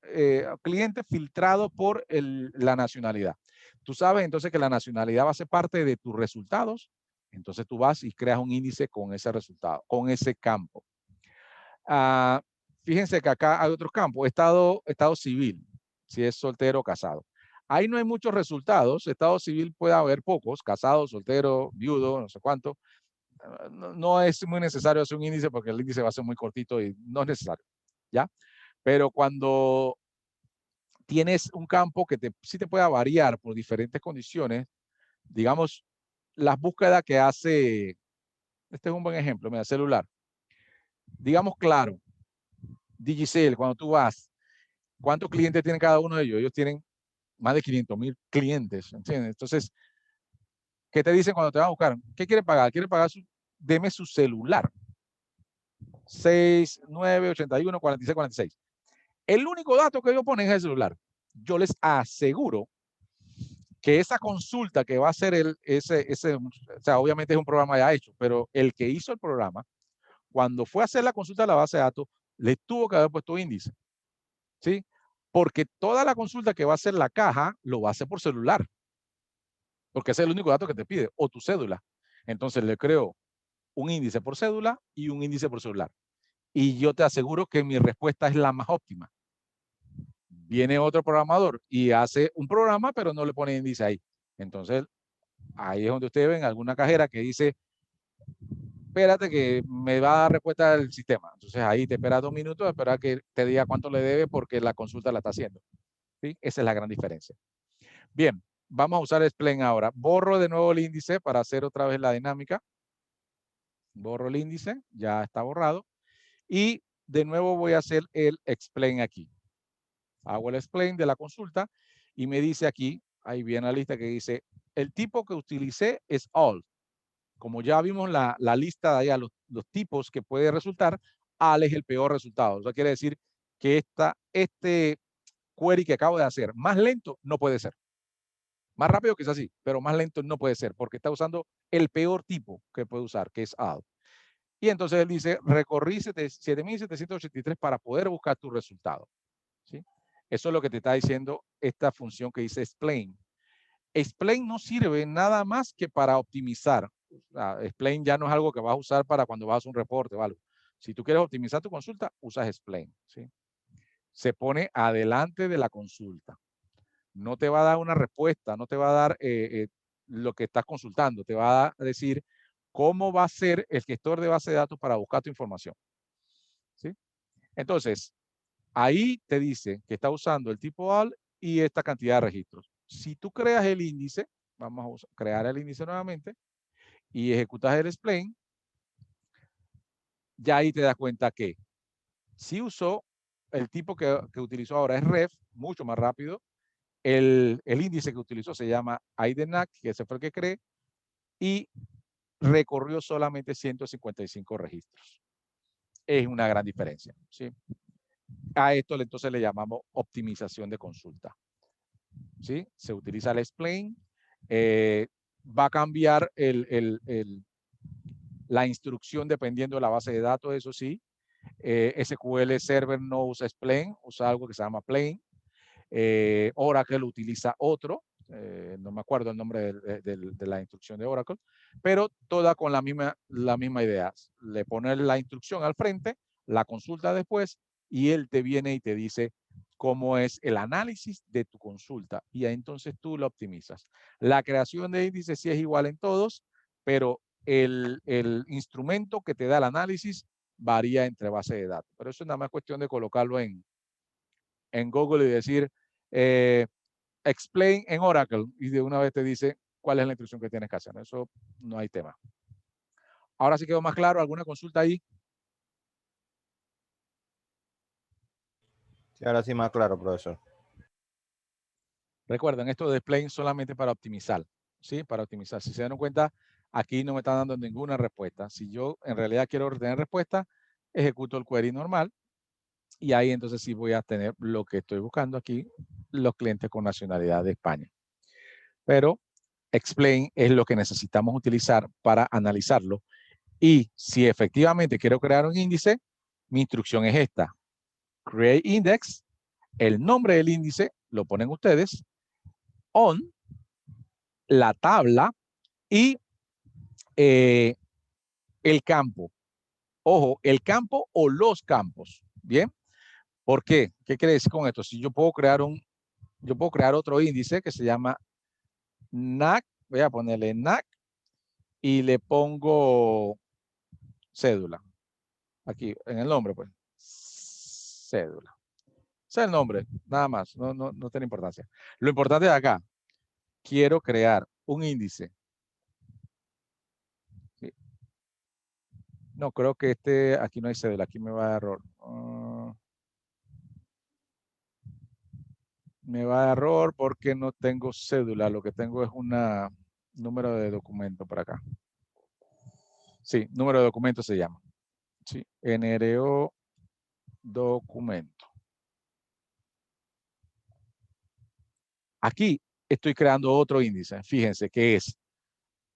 clientes filtrados por la nacionalidad. Tú sabes entonces que la nacionalidad va a ser parte de tus resultados, entonces tú vas y creas un índice con ese resultado, con ese campo. Fíjense que acá hay otros campos, estado civil, si es soltero o casado. Ahí no hay muchos resultados, estado civil puede haber pocos, casado, soltero, viudo, no sé cuánto. No es muy necesario hacer un índice porque el índice va a ser muy cortito y no es necesario, ¿ya? Pero cuando tienes un campo que sí te pueda variar por diferentes condiciones, digamos, las búsquedas que hace, este es un buen ejemplo, mira, celular. Digamos claro, Digicel, cuando tú vas, ¿cuántos clientes tienen cada uno de ellos? Ellos tienen más de 500,000 clientes, ¿entiendes? Entonces, ¿qué te dicen cuando te van a buscar? ¿Qué quiere pagar? Quiere pagar deme su celular. 6, 9, 81, 46, 46. El único dato que ellos ponen es el celular. Yo les aseguro que esa consulta que va a hacer o sea, obviamente es un programa ya hecho, pero el que hizo el programa, cuando fue a hacer la consulta de la base de datos, le tuvo que haber puesto índice, ¿sí? Porque toda la consulta que va a hacer la caja, lo va a hacer por celular, porque ese es el único dato que te pide, o tu cédula. Entonces le creo un índice por cédula y un índice por celular. Y yo te aseguro que mi respuesta es la más óptima. Viene otro programador y hace un programa, pero no le pone índice ahí. Entonces, ahí es donde ustedes ven alguna cajera que dice, espérate que me va a dar respuesta del sistema. Entonces, ahí te esperas 2 minutos, espera que te diga cuánto le debe porque la consulta la está haciendo. ¿Sí? Esa es la gran diferencia. Bien, vamos a usar explain ahora. Borro de nuevo el índice para hacer otra vez la dinámica. Borro el índice, ya está borrado. Y de nuevo voy a hacer el explain aquí. Hago el explain de la consulta y me dice aquí, ahí viene la lista que dice, el tipo que utilicé es all. Como ya vimos la lista de allá, los tipos que puede resultar, all es el peor resultado. Eso quiere decir que este query que acabo de hacer, más lento no puede ser. Más rápido quizás sí, pero más lento no puede ser porque está usando el peor tipo que puede usar, que es all. Y entonces él dice, recorrí 7,783 para poder buscar tu resultado. ¿Sí? Eso es lo que te está diciendo esta función que dice explain. Explain no sirve nada más que para optimizar. Explain ya no es algo que vas a usar para cuando vas a hacer un reporte o algo. Si tú quieres optimizar tu consulta, usas explain. ¿Sí? Se pone adelante de la consulta. No te va a dar una respuesta, no te va a dar lo que estás consultando. Te va a decir cómo va a ser el gestor de base de datos para buscar tu información. ¿Sí? Entonces, ahí te dice que está usando el tipo all y esta cantidad de registros. Si tú creas el índice, vamos a crear el índice nuevamente y ejecutas el explain, ya ahí te das cuenta que si usó el tipo que utilizó ahora es ref, mucho más rápido. El índice que utilizó se llama IDNAC, que ese fue el que creé, y recorrió solamente 155 registros. Es una gran diferencia. ¿Sí? A esto entonces le llamamos optimización de consulta. ¿Sí? Se utiliza el explain. Va a cambiar la instrucción dependiendo de la base de datos, eso sí. SQL Server no usa explain, usa algo que se llama plain. Oracle utiliza otro, no me acuerdo el nombre de la instrucción de Oracle, pero toda con la misma idea. Le pones la instrucción al frente, la consulta después, y él te viene y te dice cómo es el análisis de tu consulta, y ahí entonces tú lo optimizas. La creación de índices sí es igual en todos, pero el instrumento que te da el análisis varía entre bases de datos. Pero eso es nada más cuestión de colocarlo en Google y decir explain en Oracle y de una vez te dice cuál es la instrucción que tienes que hacer. Eso no hay tema. Ahora sí quedó más claro. ¿Alguna consulta ahí? Sí, ahora sí más claro, profesor. Recuerden, esto de explain solamente para optimizar. ¿Sí? Para optimizar. Si se dan cuenta, aquí no me está dando ninguna respuesta. Si yo en realidad quiero obtener respuesta, ejecuto el query normal y ahí entonces sí voy a tener lo que estoy buscando aquí, los clientes con nacionalidad de España. Pero explain es lo que necesitamos utilizar para analizarlo. Y si efectivamente quiero crear un índice, mi instrucción es esta. Create index, el nombre del índice lo ponen ustedes, on, la tabla y el campo. Ojo, el campo o los campos. ¿Bien? ¿Por qué? ¿Qué quiere decir con esto? Si yo puedo crear otro índice que se llama NAC, voy a ponerle NAC y le pongo cédula. Aquí, en el nombre, pues. Cédula. Ese es el nombre, nada más, no tiene importancia. Lo importante de acá, quiero crear un índice No, creo que aquí no hay cédula, aquí me va a dar error. Me va a dar error porque no tengo cédula, lo que tengo es un número de documento por acá. Sí, número de documento se llama. Sí, NRO documento. Aquí estoy creando otro índice, fíjense que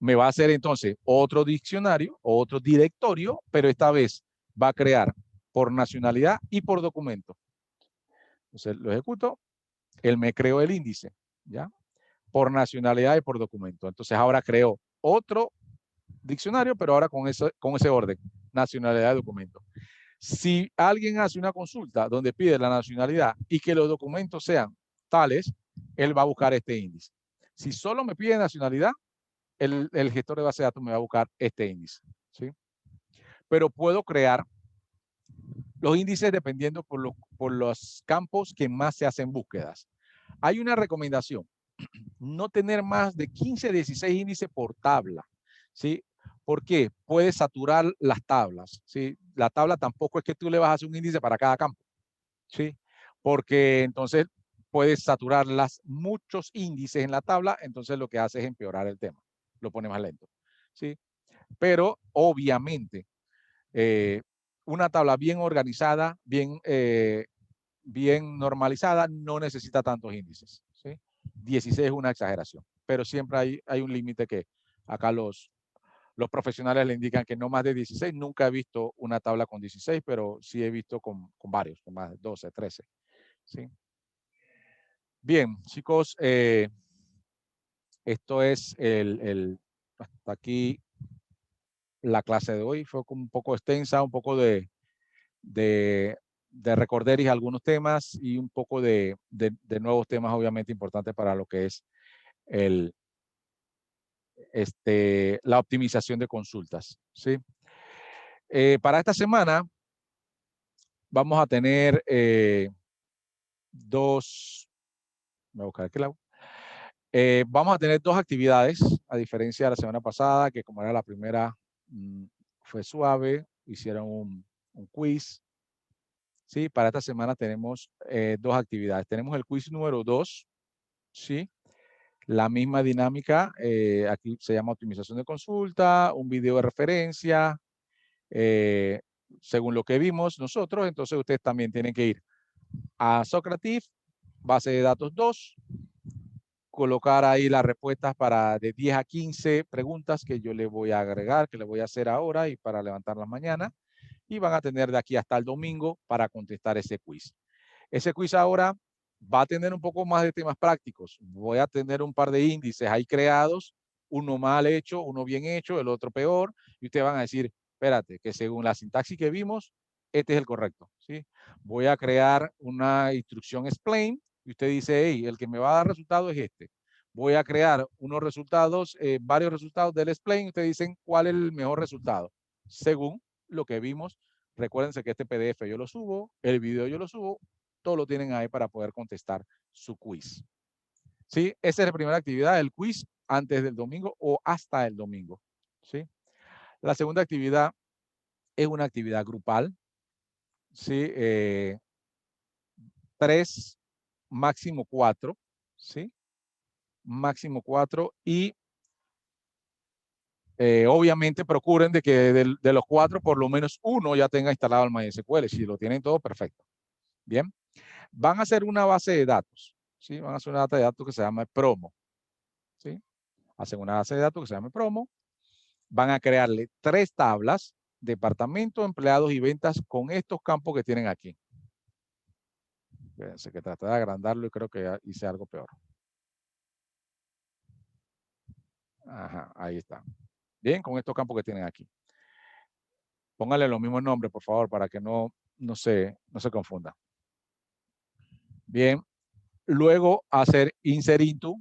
me va a hacer entonces otro diccionario, otro directorio, pero esta vez va a crear por nacionalidad y por documento. Entonces lo ejecuto, él me creó el índice, ¿ya? Por nacionalidad y por documento. Entonces ahora creo otro diccionario, pero ahora con ese orden, nacionalidad y documento. Si alguien hace una consulta donde pide la nacionalidad y que los documentos sean tales, él va a buscar este índice. Si solo me pide nacionalidad, el gestor de base de datos me va a buscar este índice, ¿sí? Pero puedo crear los índices dependiendo por los campos que más se hacen búsquedas. Hay una recomendación, no tener más de 15, 16 índices por tabla, ¿sí? ¿Por qué? Puede saturar las tablas, ¿sí? La tabla tampoco es que tú le vas a hacer un índice para cada campo, ¿sí? Porque entonces puedes saturarlas muchos índices en la tabla, entonces lo que hace es empeorar el tema, lo pone más lento, ¿sí? Pero obviamente una tabla bien organizada, bien normalizada, no necesita tantos índices, ¿sí? 16 es una exageración, pero siempre hay un límite que acá los profesionales le indican que no más de 16. Nunca he visto una tabla con 16, pero sí he visto con varios, con más de 12, 13. ¿Sí? Bien, chicos, esto es hasta aquí la clase de hoy. Fue un poco extensa, un poco de recorderis algunos temas y un poco de nuevos temas, obviamente importantes para lo que es la optimización de consultas, ¿sí? Para esta semana vamos a tener vamos a tener dos actividades, a diferencia de la semana pasada, que como era la primera, fue suave, hicieron un quiz. Sí, para esta semana tenemos dos actividades. Tenemos el quiz número 2, ¿sí? La misma dinámica, aquí se llama optimización de consulta, un video de referencia, según lo que vimos nosotros. Entonces ustedes también tienen que ir a Socrative, base de datos 2, colocar ahí las respuestas para de 10 a 15 preguntas que yo le voy a agregar, que le voy a hacer ahora y para levantarlas mañana. Y van a tener de aquí hasta el domingo para contestar ese quiz. Ese quiz ahora va a tener un poco más de temas prácticos. Voy a tener un par de índices ahí creados, uno mal hecho, uno bien hecho, el otro peor, y ustedes van a decir, espérate, que según la sintaxis que vimos, este es el correcto, ¿sí? Voy a crear una instrucción explain, y usted dice, hey, el que me va a dar resultado es este. Voy a crear unos resultados, varios resultados del explain, y ustedes dicen cuál es el mejor resultado, según lo que vimos. Recuérdense que este PDF yo lo subo, el video yo lo subo, todo lo tienen ahí para poder contestar su quiz. ¿Sí? Esa es la primera actividad, el quiz antes del domingo o hasta el domingo. ¿Sí? La segunda actividad es una actividad grupal. ¿Sí? 3, máximo 4. ¿Sí? Máximo 4 y obviamente procuren de que de los 4 por lo menos uno ya tenga instalado el MySQL. Si lo tienen todo, perfecto. Bien. Van a hacer una base de datos, ¿sí? Van a hacer una base de datos que se llama promo, ¿sí? Hacen una base de datos que se llama promo. Van a crearle 3 tablas, departamento, empleados y ventas con estos campos que tienen aquí. Fíjense que traté de agrandarlo y creo que hice algo peor. Ajá, ahí está. Bien, con estos campos que tienen aquí. Pónganle los mismos nombres, por favor, para que no se confunda. Bien. Luego hacer insert into.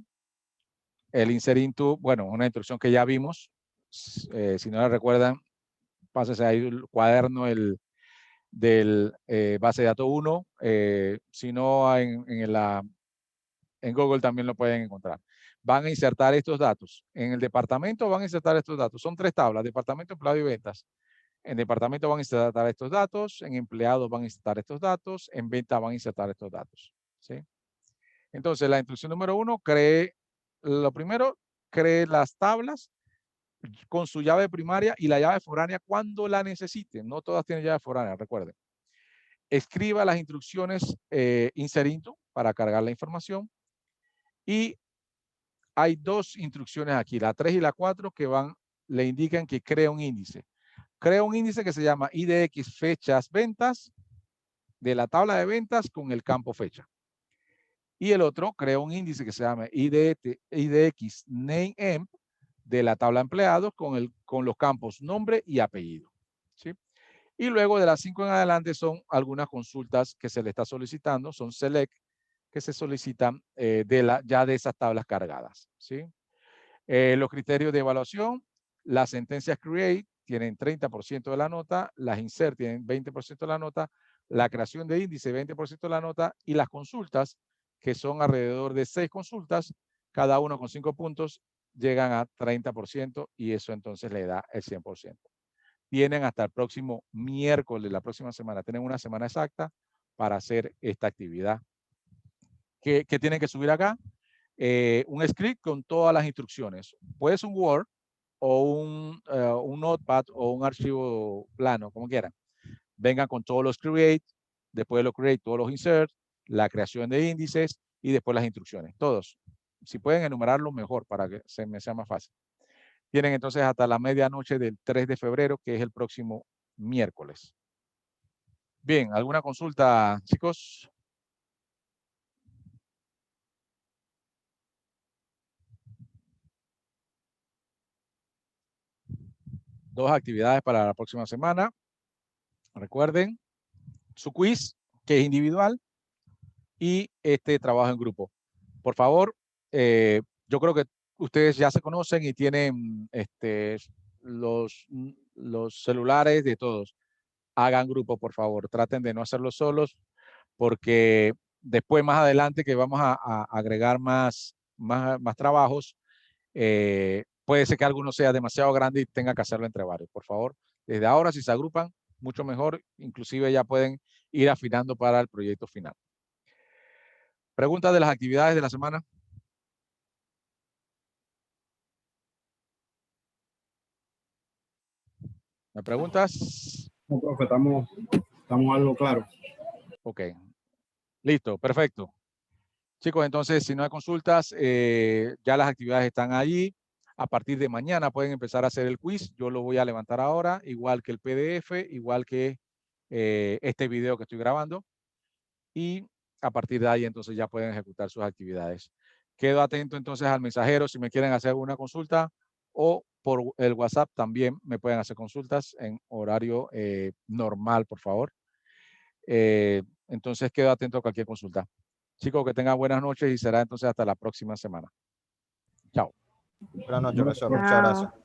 El insert into, bueno, una instrucción que ya vimos. Si no la recuerdan, pásese ahí el cuaderno del base de datos 1. Si no, en Google también lo pueden encontrar. Van a insertar estos datos. En el departamento van a insertar estos datos. Son 3 tablas, departamento, empleado y ventas. En departamento van a insertar estos datos, en empleados van a insertar estos datos, en venta van a insertar estos datos. ¿Sí? Entonces, la instrucción número 1, lo primero, cree las tablas con su llave primaria y la llave foránea cuando la necesiten. No todas tienen llave foránea, recuerden. Escriba las instrucciones insert into para cargar la información. Y hay 2 instrucciones aquí, la 3 y la 4, que le indican que crea un índice. Crea un índice que se llama IDX fechas ventas de la tabla de ventas con el campo fecha. Y el otro crea un índice que se llama IDX name emp de la tabla empleados con los campos nombre y apellido. ¿Sí? Y luego de las 5 en adelante son algunas consultas que se le está solicitando, son select, que se solicitan ya de esas tablas cargadas. ¿Sí? Los criterios de evaluación, las sentencias create tienen 30% de la nota, las insert tienen 20% de la nota, la creación de índice 20% de la nota y las consultas, que son alrededor de 6 consultas, cada uno con 5 puntos, llegan a 30% y eso entonces le da el 100%. Tienen hasta el próximo miércoles, la próxima semana, tienen una semana exacta para hacer esta actividad. ¿Qué tienen que subir acá? Un script con todas las instrucciones. Puede ser un Word o un Notepad o un archivo plano, como quieran. Vengan con todos los create, después de los create, todos los insert, la creación de índices y después las instrucciones. Todos. Si pueden enumerarlo, mejor para que se me sea más fácil. Tienen entonces hasta la medianoche del 3 de febrero, que es el próximo miércoles. Bien, ¿alguna consulta, chicos? Dos actividades para la próxima semana. Recuerden, su quiz, que es individual, y este trabajo en grupo. Por favor, yo creo que ustedes ya se conocen y tienen los celulares de todos. Hagan grupo, por favor. Traten de no hacerlo solos, porque después, más adelante, que vamos a agregar más trabajos, puede ser que alguno sea demasiado grande y tenga que hacerlo entre varios. Por favor, desde ahora, si se agrupan, mucho mejor. Inclusive ya pueden ir afinando para el proyecto final. ¿Preguntas de las actividades de la semana? ¿Me preguntas? No, profe, estamos algo claro. Ok. Listo, perfecto. Chicos, entonces, si no hay consultas, ya las actividades están allí. A partir de mañana pueden empezar a hacer el quiz. Yo lo voy a levantar ahora, igual que el PDF, igual que este video que estoy grabando. Y a partir de ahí, entonces, ya pueden ejecutar sus actividades. Quedo atento, entonces, al mensajero si me quieren hacer una consulta, o por el WhatsApp también me pueden hacer consultas en horario normal, por favor. Entonces, quedo atento a cualquier consulta. Chicos, que tengan buenas noches y será entonces hasta la próxima semana. Chao. Buenas noches, profesor. Muchas Chao. gracias.